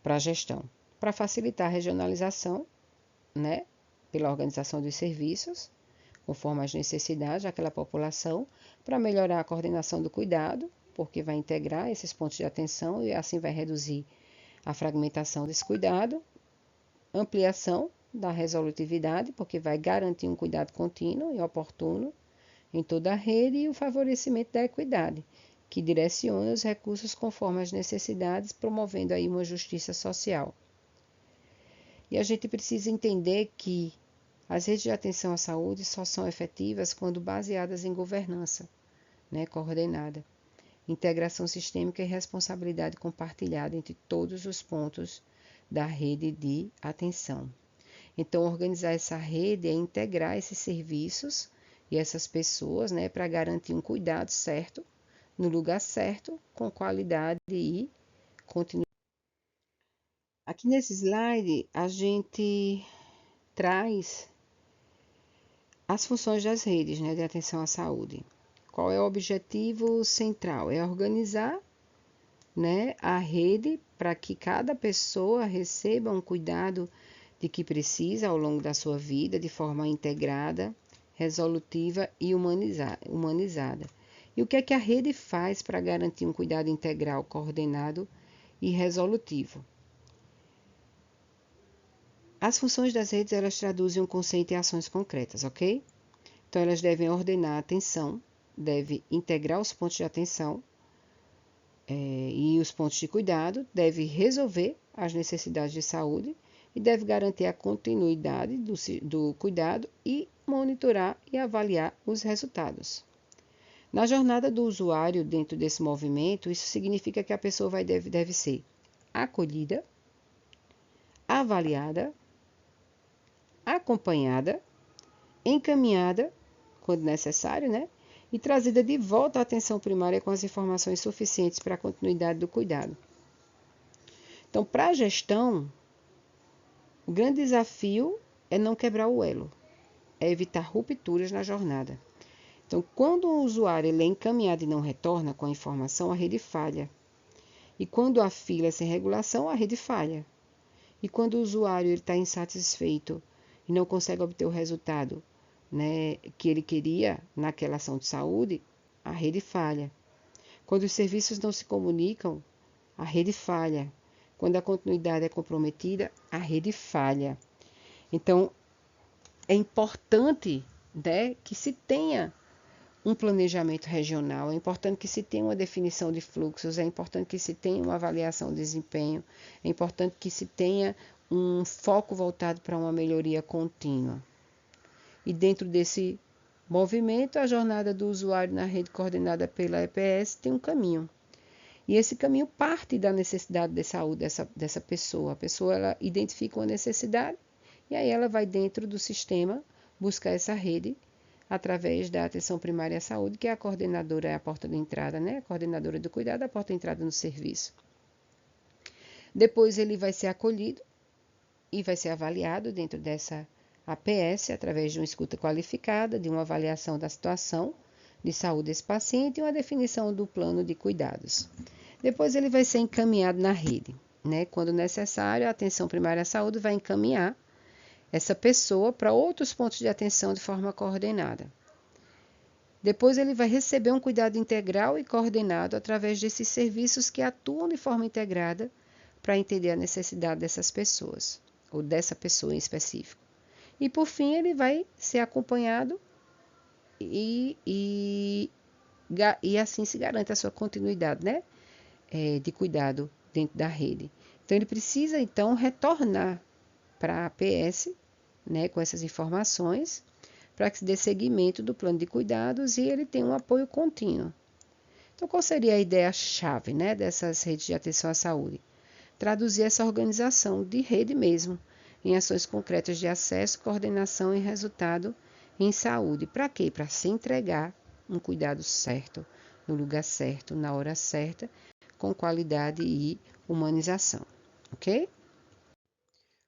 para a gestão? Para facilitar a regionalização, né, pela organização dos serviços, conforme as necessidades daquela população, para melhorar a coordenação do cuidado, porque vai integrar esses pontos de atenção e assim vai reduzir a fragmentação desse cuidado, ampliação da resolutividade, porque vai garantir um cuidado contínuo e oportuno em toda a rede, e o favorecimento da equidade, que direciona os recursos conforme as necessidades, promovendo aí uma justiça social. E a gente precisa entender que as redes de atenção à saúde só são efetivas quando baseadas em governança, né, coordenada, integração sistêmica e responsabilidade compartilhada entre todos os pontos da rede de atenção. Então, organizar essa rede é integrar esses serviços e essas pessoas, né, para garantir um cuidado certo, no lugar certo, com qualidade e continuidade. Aqui nesse slide, a gente traz as funções das redes, né, de atenção à saúde. Qual é o objetivo central? É organizar, né, a rede para que cada pessoa receba um cuidado de que precisa ao longo da sua vida, de forma integrada, resolutiva e humanizada. E o que é que a rede faz para garantir um cuidado integral, coordenado e resolutivo? As funções das redes, elas traduzem um conceito em ações concretas, ok? Então, elas devem ordenar a atenção, deve integrar os pontos de atenção e os pontos de cuidado, deve resolver as necessidades de saúde e deve garantir a continuidade do cuidado e monitorar e avaliar os resultados. Na jornada do usuário dentro desse movimento, isso significa que a pessoa deve ser acolhida, avaliada, acompanhada, encaminhada, quando necessário, né? E trazida de volta à atenção primária com as informações suficientes para a continuidade do cuidado. Então, para a gestão, o grande desafio é não quebrar o elo, é evitar rupturas na jornada. Então, quando o usuário ele é encaminhado e não retorna com a informação, a rede falha. E quando há fila sem regulação, a rede falha. E quando o usuário está insatisfeito e não consegue obter o resultado, né, que ele queria naquela ação de saúde, a rede falha. Quando os serviços não se comunicam, a rede falha. Quando a continuidade é comprometida, a rede falha. Então, é importante, né, que se tenha um planejamento regional, é importante que se tenha uma definição de fluxos, é importante que se tenha uma avaliação de desempenho, é importante que se tenha um foco voltado para uma melhoria contínua. E dentro desse movimento, a jornada do usuário na rede coordenada pela EPS tem um caminho. E esse caminho parte da necessidade de saúde dessa pessoa. A pessoa ela identifica uma necessidade e aí ela vai dentro do sistema buscar essa rede através da atenção primária à saúde, que é a coordenadora, é a porta de entrada, né? A coordenadora do cuidado, a porta de entrada no serviço. Depois ele vai ser acolhido e vai ser avaliado dentro dessa APS, através de uma escuta qualificada, de uma avaliação da situação de saúde desse paciente e uma definição do plano de cuidados. Depois ele vai ser encaminhado na rede, né? Quando necessário, a atenção primária à saúde vai encaminhar essa pessoa para outros pontos de atenção de forma coordenada. Depois ele vai receber um cuidado integral e coordenado através desses serviços que atuam de forma integrada para entender a necessidade dessas pessoas, ou dessa pessoa em específico. E por fim ele vai ser acompanhado e assim se garante a sua continuidade, né? De cuidado dentro da rede. Então ele precisa então retornar para a APS, né, com essas informações, para que se dê seguimento do plano de cuidados e ele tenha um apoio contínuo. Então, qual seria a ideia-chave, né, dessas redes de atenção à saúde? Traduzir essa organização de rede mesmo em ações concretas de acesso, coordenação e resultado em saúde. Para quê? Para se entregar um cuidado certo, no lugar certo, na hora certa, com qualidade e humanização, ok?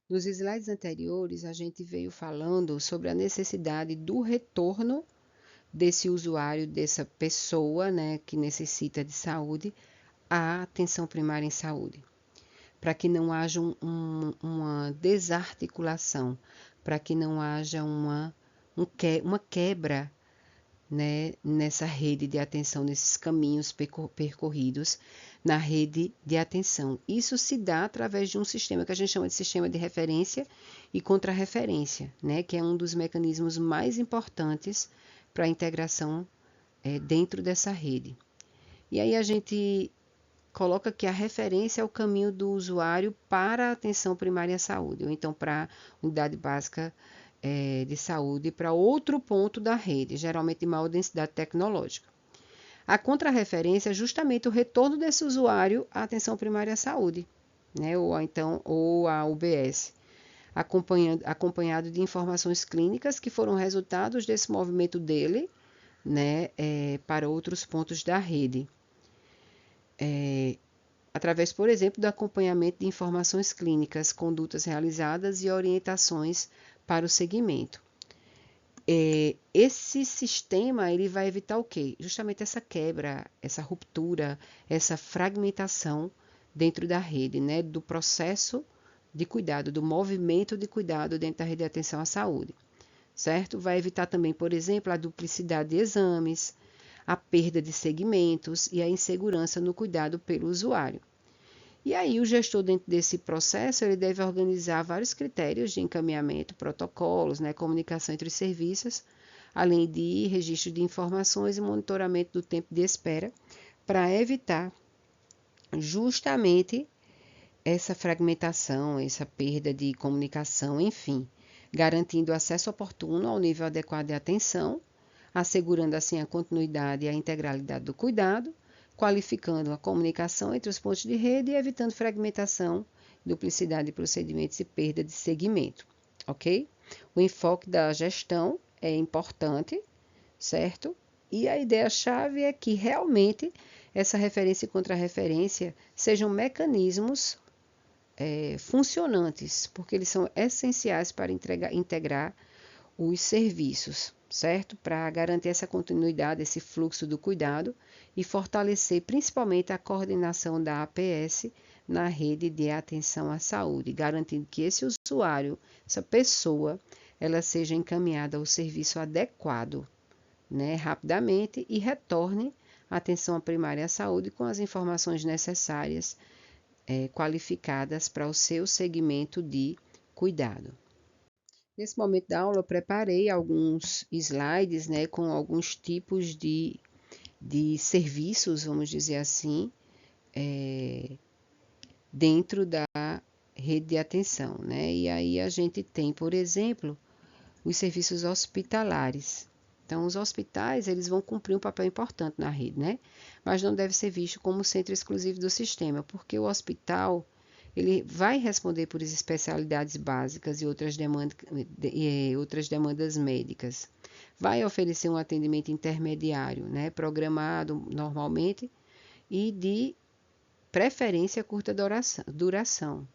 Nos slides anteriores, a gente veio falando sobre a necessidade do retorno desse usuário, dessa pessoa, né, que necessita de saúde, à atenção primária em saúde, para que não haja uma desarticulação, para que não haja uma quebra, né, nessa rede de atenção, nesses caminhos percorridos na rede de atenção. Isso se dá através de um sistema que a gente chama de sistema de referência e contrarreferência, né, que é um dos mecanismos mais importantes para a integração dentro dessa rede. E aí a gente coloca que a referência é o caminho do usuário para a atenção primária à saúde, ou então para a unidade básica de saúde, para outro ponto da rede, geralmente de maior densidade tecnológica. A contrarreferência é justamente o retorno desse usuário à atenção primária à saúde, né, ou a UBS, acompanhado de informações clínicas que foram resultados desse movimento dele, né, para outros pontos da rede. Através, por exemplo, do acompanhamento de informações clínicas, condutas realizadas e orientações para o segmento. Esse sistema ele vai evitar o quê? Justamente essa quebra, essa ruptura, essa fragmentação dentro da rede, né, do processo de cuidado, do movimento de cuidado dentro da rede de atenção à saúde, certo? Vai evitar também, por exemplo, a duplicidade de exames, a perda de segmentos e a insegurança no cuidado pelo usuário. E aí o gestor dentro desse processo ele deve organizar vários critérios de encaminhamento, protocolos, né, comunicação entre os serviços, além de registro de informações e monitoramento do tempo de espera, para evitar justamente essa fragmentação, essa perda de comunicação, enfim, garantindo acesso oportuno ao nível adequado de atenção, assegurando assim a continuidade e a integralidade do cuidado, qualificando a comunicação entre os pontos de rede e evitando fragmentação, duplicidade de procedimentos e perda de segmento, ok? O enfoque da gestão é importante, certo? E a ideia-chave é que realmente essa referência e contrarreferência sejam mecanismos funcionantes, porque eles são essenciais para integrar os serviços, certo? Para garantir essa continuidade, esse fluxo do cuidado e fortalecer principalmente a coordenação da APS na rede de atenção à saúde, garantindo que esse usuário, essa pessoa, ela seja encaminhada ao serviço adequado, né, rapidamente e retorne à atenção primária à saúde com as informações necessárias, qualificadas para o seu segmento de cuidado. Nesse momento da aula, eu preparei alguns slides, né, com alguns tipos de serviços, vamos dizer assim, dentro da rede de atenção, né? E aí a gente tem, por exemplo, os serviços hospitalares. Então, os hospitais, eles vão cumprir um papel importante na rede, né? Mas não deve ser visto como centro exclusivo do sistema, porque o hospital ele vai responder por especialidades básicas e outras demandas médicas. Vai oferecer um atendimento intermediário, né, programado normalmente e de preferência curta duração,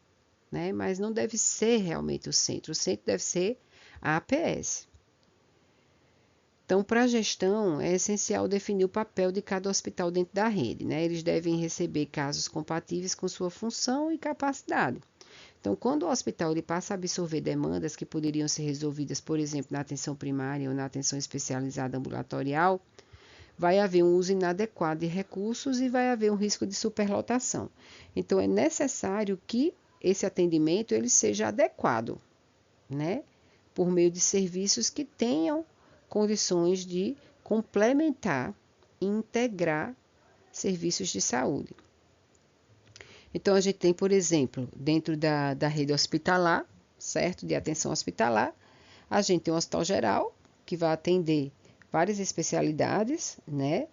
né, mas não deve ser realmente o centro deve ser a APS. Então, para a gestão, é essencial definir o papel de cada hospital dentro da rede, né? Eles devem receber casos compatíveis com sua função e capacidade. Então, quando o hospital ele passa a absorver demandas que poderiam ser resolvidas, por exemplo, na atenção primária ou na atenção especializada ambulatorial, vai haver um uso inadequado de recursos e vai haver um risco de superlotação. Então, é necessário que esse atendimento ele seja adequado, né? Por meio de serviços que tenham condições de complementar e integrar serviços de saúde. Então, a gente tem, por exemplo, dentro da rede hospitalar, certo? De atenção hospitalar, a gente tem um hospital geral, que vai atender várias especialidades, né?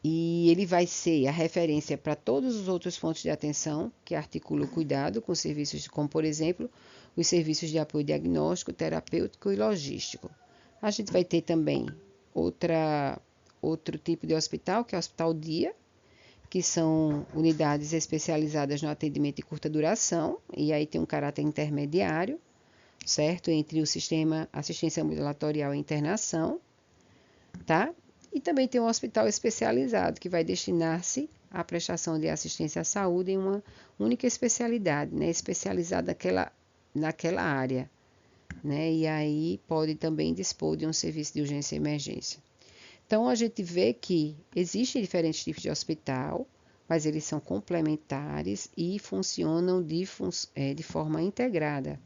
E ele vai ser a referência para todos os outros pontos de atenção que articulam o cuidado com serviços como, por exemplo, os serviços de apoio diagnóstico, terapêutico e logístico. A gente vai ter também outro tipo de hospital, que é o hospital dia, que são unidades especializadas no atendimento de curta duração, e aí tem um caráter intermediário, certo? Entre o sistema assistência ambulatorial e internação, tá? E também tem um hospital especializado, que vai destinar-se à prestação de assistência à saúde em uma única especialidade, né? Especializada naquela área, né? E aí pode também dispor de um serviço de urgência e emergência. Então, a gente vê que existem diferentes tipos de hospital, mas eles são complementares e funcionam de forma integrada,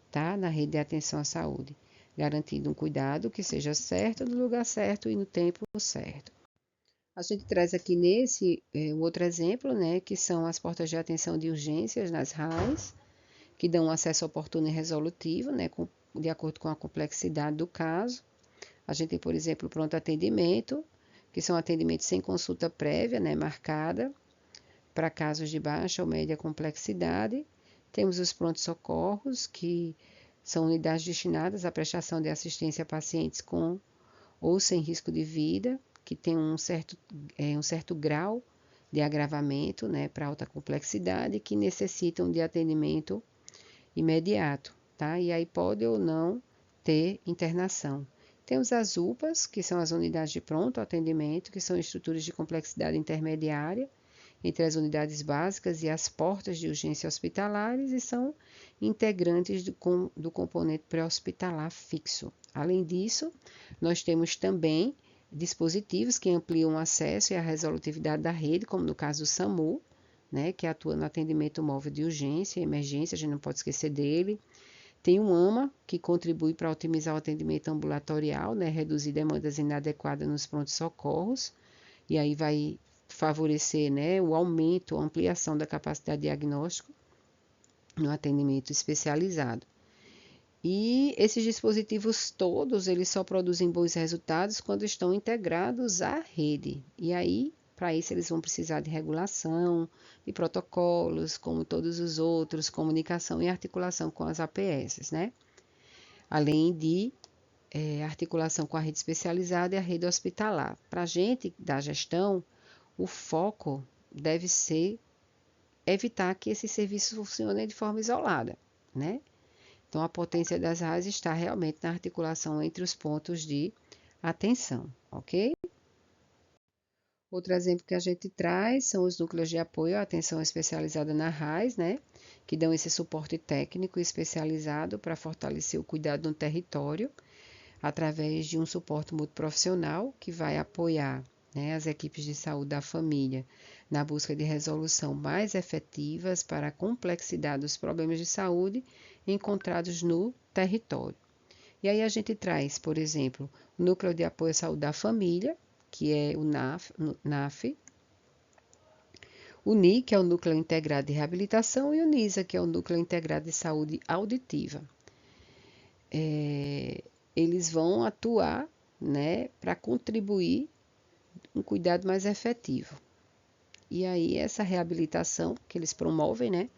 tá? Na rede de atenção à saúde, garantindo um cuidado que seja certo, no lugar certo e no tempo certo. A gente traz aqui nesse um outro exemplo, né, que são as portas de atenção de urgências nas RAIs, que dão acesso oportuno e resolutivo, né, de acordo com a complexidade do caso. A gente tem, por exemplo, o pronto atendimento, que são atendimentos sem consulta prévia, né, marcada, para casos de baixa ou média complexidade. Temos os prontos-socorros, que são unidades destinadas à prestação de assistência a pacientes com ou sem risco de vida, que tem um certo grau de agravamento, né, para alta complexidade, que necessitam de atendimento imediato, tá? E aí pode ou não ter internação. Temos as UPAs, que são as unidades de pronto atendimento, que são estruturas de complexidade intermediária entre as unidades básicas e as portas de urgência hospitalares e são integrantes do componente pré-hospitalar fixo. Além disso, nós temos também dispositivos que ampliam o acesso e a resolutividade da rede, como no caso do SAMU, né, que atua no atendimento móvel de urgência e emergência, a gente não pode esquecer dele. Tem o AMA, que contribui para otimizar o atendimento ambulatorial, né, reduzir demandas inadequadas nos prontos-socorros, e aí vai favorecer, né, o aumento, a ampliação da capacidade diagnóstica no atendimento especializado. E esses dispositivos todos, eles só produzem bons resultados quando estão integrados à rede. E aí, para isso, eles vão precisar de regulação, de protocolos, como todos os outros, comunicação e articulação com as APS, né? Além de articulação com a rede especializada e a rede hospitalar. Para a gente da gestão, o foco deve ser evitar que esses serviços funcionem de forma isolada, né? Então, a potência das RAIs está realmente na articulação entre os pontos de atenção, ok? Outro exemplo que a gente traz são os núcleos de apoio à atenção especializada na RAIs, né? Que dão esse suporte técnico especializado para fortalecer o cuidado no território, através de um suporte multiprofissional que vai apoiar, né, as equipes de saúde da família na busca de resolução mais efetivas para a complexidade dos problemas de saúde encontrados no território. E aí a gente traz, por exemplo, o Núcleo de Apoio à Saúde da Família, que é o NAF, o NI, que é o Núcleo Integrado de Reabilitação, e o NISA, que é o Núcleo Integrado de Saúde Auditiva. Eles vão atuar, né, para contribuir um cuidado mais efetivo. E aí essa reabilitação que eles promovem, né,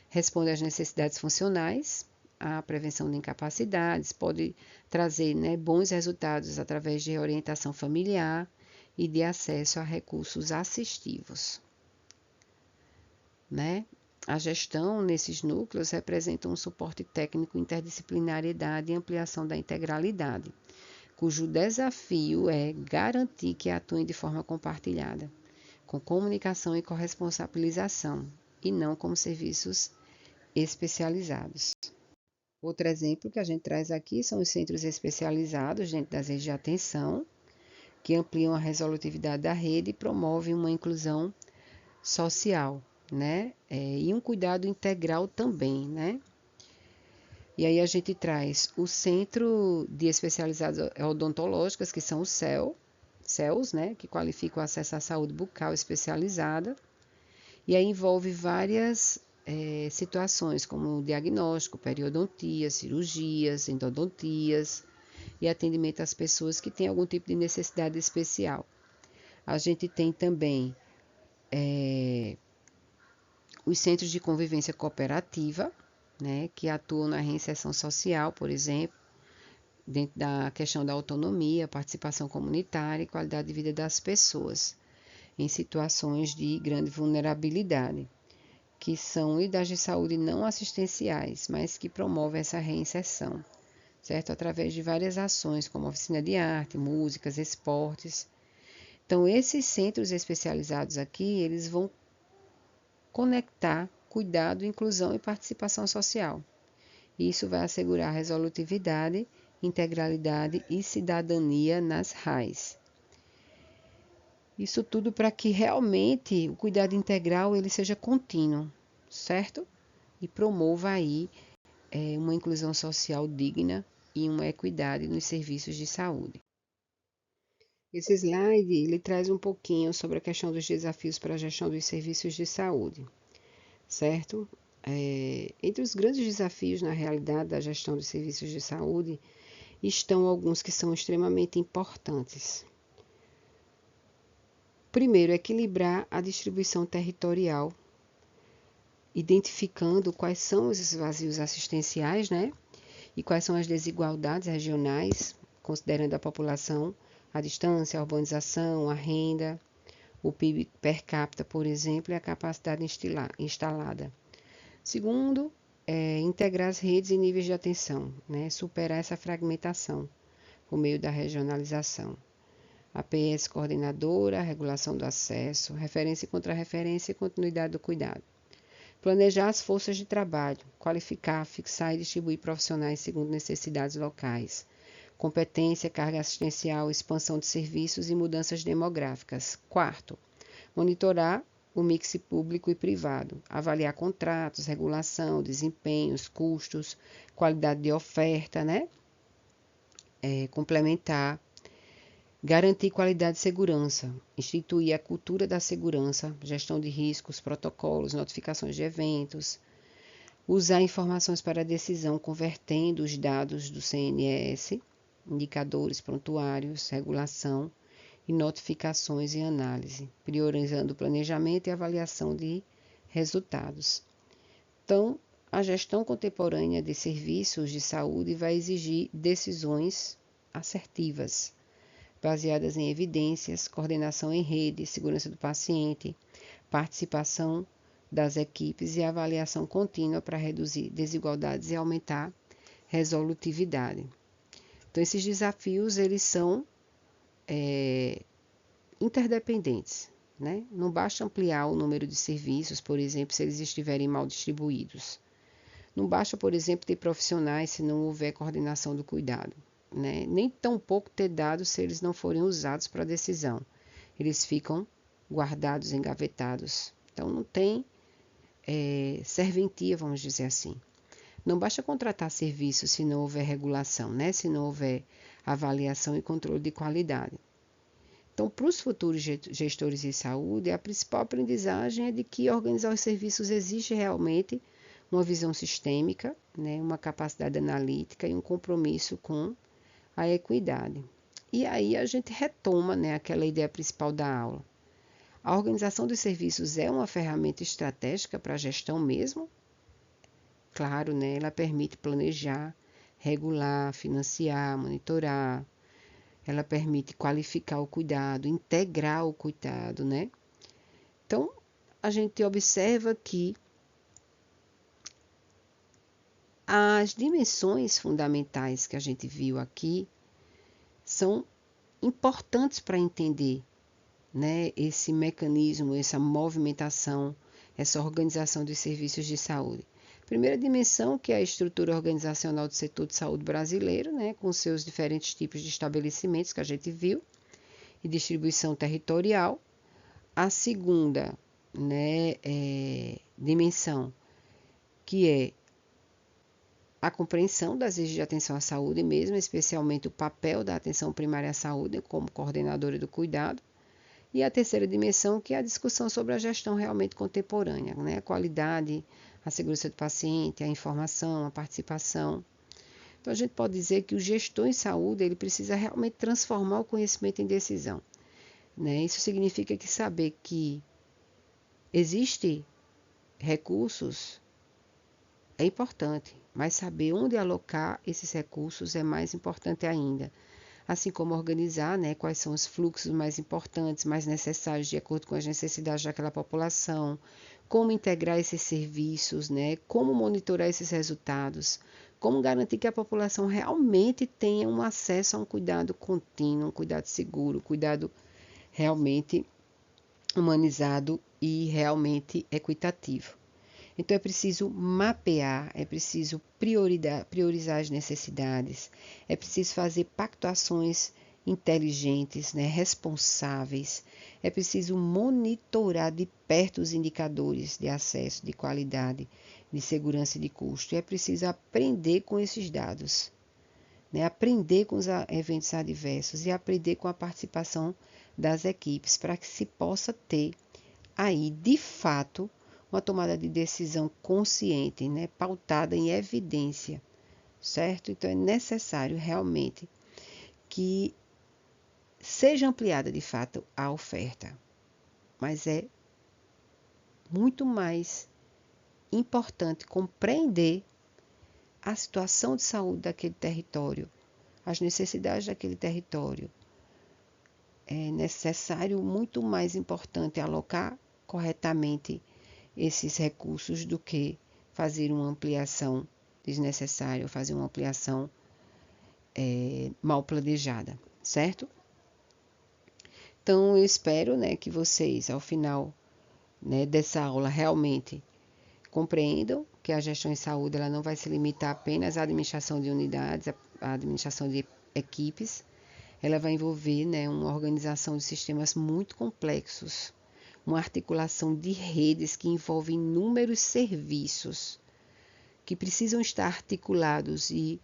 responde às necessidades funcionais, à prevenção de incapacidades, pode trazer, né, bons resultados através de orientação familiar e de acesso a recursos assistivos, né? A gestão nesses núcleos representa um suporte técnico, interdisciplinariedade e ampliação da integralidade, cujo desafio é garantir que atuem de forma compartilhada, com comunicação e corresponsabilização, e não como serviços especializados. Outro exemplo que a gente traz aqui são os centros especializados dentro das redes de atenção, que ampliam a resolutividade da rede e promovem uma inclusão social, né? E um cuidado integral também, né? E aí a gente traz o Centro de Especializadas Odontológicas, que são os CELS, né? Que qualificam o acesso à saúde bucal especializada. E aí envolve várias situações, como diagnóstico, periodontia, cirurgias, endodontias e atendimento às pessoas que têm algum tipo de necessidade especial. A gente tem também os centros de convivência cooperativa, né, que atuam na reinserção social, por exemplo, dentro da questão da autonomia, participação comunitária e qualidade de vida das pessoas em situações de grande vulnerabilidade, que são unidades de saúde não assistenciais, mas que promovem essa reinserção, certo? Através de várias ações, como oficina de arte, músicas, esportes. Então, esses centros especializados aqui, eles vão conectar cuidado, inclusão e participação social. Isso vai assegurar resolutividade, integralidade e cidadania nas RAIs. Isso tudo para que realmente o cuidado integral ele seja contínuo, certo? E promova aí uma inclusão social digna e uma equidade nos serviços de saúde. Esse slide ele traz um pouquinho sobre a questão dos desafios para a gestão dos serviços de saúde, certo? Entre os grandes desafios na realidade da gestão dos serviços de saúde estão alguns que são extremamente importantes. Primeiro, equilibrar a distribuição territorial, identificando quais são os vazios assistenciais, né? E quais são as desigualdades regionais, considerando a população, a distância, a urbanização, a renda, o PIB per capita, por exemplo, e a capacidade instalada. Segundo, integrar as redes e níveis de atenção, né? Superar essa fragmentação por meio da regionalização. APS coordenadora, regulação do acesso, referência e contra-referência e continuidade do cuidado. Planejar as forças de trabalho, qualificar, fixar e distribuir profissionais segundo necessidades locais. Competência, carga assistencial, expansão de serviços e mudanças demográficas. Quarto, monitorar o mix público e privado, avaliar contratos, regulação, desempenhos, custos, qualidade de oferta, né? Complementar. Garantir qualidade e segurança, instituir a cultura da segurança, gestão de riscos, protocolos, notificações de eventos, usar informações para decisão convertendo os dados do CNS, indicadores, prontuários, regulação e notificações e análise, priorizando o planejamento e avaliação de resultados. Então, a gestão contemporânea de serviços de saúde vai exigir decisões assertivas, baseadas em evidências, coordenação em rede, segurança do paciente, participação das equipes e avaliação contínua para reduzir desigualdades e aumentar resolutividade. Então, esses desafios, eles são interdependentes, né? Não basta ampliar o número de serviços, por exemplo, se eles estiverem mal distribuídos. Não basta, por exemplo, ter profissionais se não houver coordenação do cuidado. Né? Nem tão pouco ter dados se eles não forem usados para decisão. Eles ficam guardados, engavetados. Então, não tem serventia, vamos dizer assim. Não basta contratar serviços se não houver regulação, né? Se não houver avaliação e controle de qualidade. Então, para os futuros gestores de saúde, a principal aprendizagem é de que organizar os serviços exige realmente uma visão sistêmica, né? Uma capacidade analítica e um compromisso com a equidade. E aí a gente retoma, né, aquela ideia principal da aula. A organização dos serviços é uma ferramenta estratégica para a gestão mesmo? Claro, né, ela permite planejar, regular, financiar, monitorar. Ela permite qualificar o cuidado, integrar o cuidado, né? Então, a gente observa que as dimensões fundamentais que a gente viu aqui são importantes para entender, né, esse mecanismo, essa movimentação, essa organização dos serviços de saúde. Primeira dimensão, que é a estrutura organizacional do setor de saúde brasileiro, né, com seus diferentes tipos de estabelecimentos que a gente viu, e distribuição territorial. A segunda, né, dimensão, que é a compreensão das redes de atenção à saúde mesmo, especialmente o papel da atenção primária à saúde como coordenadora do cuidado. E a terceira dimensão, que é a discussão sobre a gestão realmente contemporânea, né? A qualidade, a segurança do paciente, a informação, a participação. Então, a gente pode dizer que o gestor em saúde ele precisa realmente transformar o conhecimento em decisão. né? Isso significa que saber que existe recursos é importante, mas saber onde alocar esses recursos é mais importante ainda. Assim como organizar, né, quais são os fluxos mais importantes, mais necessários de acordo com as necessidades daquela população, como integrar esses serviços, né, como monitorar esses resultados, como garantir que a população realmente tenha um acesso a um cuidado contínuo, um cuidado seguro, um cuidado realmente humanizado e realmente equitativo. Então é preciso mapear, é preciso priorizar as necessidades, é preciso fazer pactuações inteligentes, né, responsáveis, é preciso monitorar de perto os indicadores de acesso, de qualidade, de segurança e de custo, e é preciso aprender com esses dados, né, aprender com os eventos adversos e aprender com a participação das equipes para que se possa ter aí, de fato, uma tomada de decisão consciente, né, pautada em evidência, certo? Então é necessário realmente que seja ampliada de fato a oferta, mas é muito mais importante compreender a situação de saúde daquele território, as necessidades daquele território. É necessário, muito mais importante, alocar corretamente esses recursos do que fazer uma ampliação desnecessária ou fazer uma ampliação mal planejada, certo? Então, eu espero, né, que vocês, ao final, né, dessa aula, realmente compreendam que a gestão em saúde ela não vai se limitar apenas à administração de unidades, à administração de equipes, ela vai envolver, né, uma organização de sistemas muito complexos, uma articulação de redes que envolve inúmeros serviços que precisam estar articulados e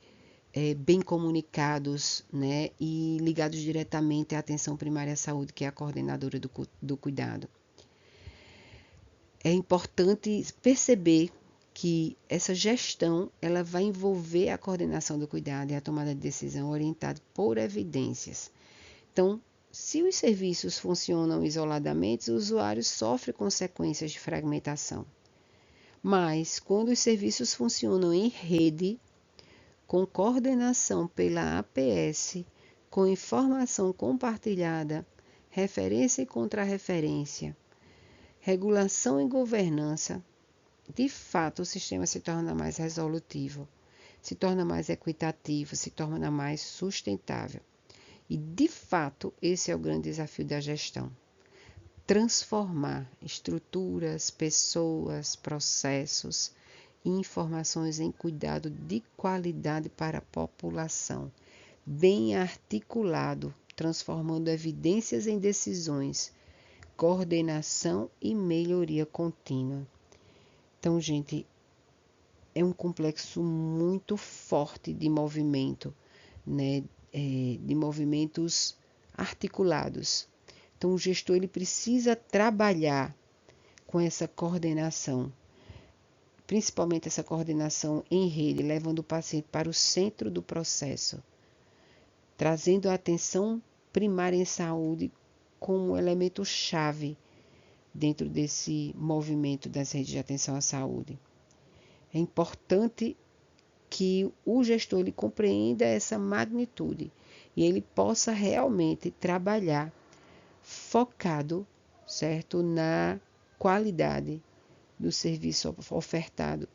bem comunicados, né, e ligados diretamente à atenção primária à saúde, que é a coordenadora do cuidado. É importante perceber que essa gestão ela vai envolver a coordenação do cuidado e a tomada de decisão orientada por evidências. Então, se os serviços funcionam isoladamente, o usuário sofre consequências de fragmentação. Mas, quando os serviços funcionam em rede, com coordenação pela APS, com informação compartilhada, referência e contrarreferência, regulação e governança, de fato o sistema se torna mais resolutivo, se torna mais equitativo, se torna mais sustentável. E, de fato, esse é o grande desafio da gestão. Transformar estruturas, pessoas, processos e informações em cuidado de qualidade para a população, bem articulado, transformando evidências em decisões, coordenação e melhoria contínua. Então, gente, é um complexo muito forte de movimento, né? De movimentos articulados. Então, o gestor ele precisa trabalhar com essa coordenação, principalmente essa coordenação em rede, levando o paciente para o centro do processo, trazendo a atenção primária em saúde como elemento chave dentro desse movimento das redes de atenção à saúde. É importante que o gestor ele compreenda essa magnitude e ele possa realmente trabalhar focado, certo, na qualidade do serviço ofertado,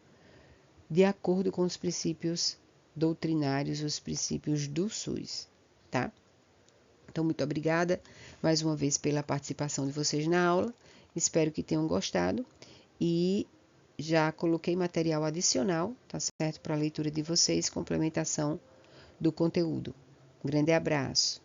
de acordo com os princípios doutrinários, os princípios do SUS, tá? Então, muito obrigada mais uma vez pela participação de vocês na aula. Espero que tenham gostado e já coloquei material adicional, tá certo? Para a leitura de vocês, complementação do conteúdo. Um grande abraço.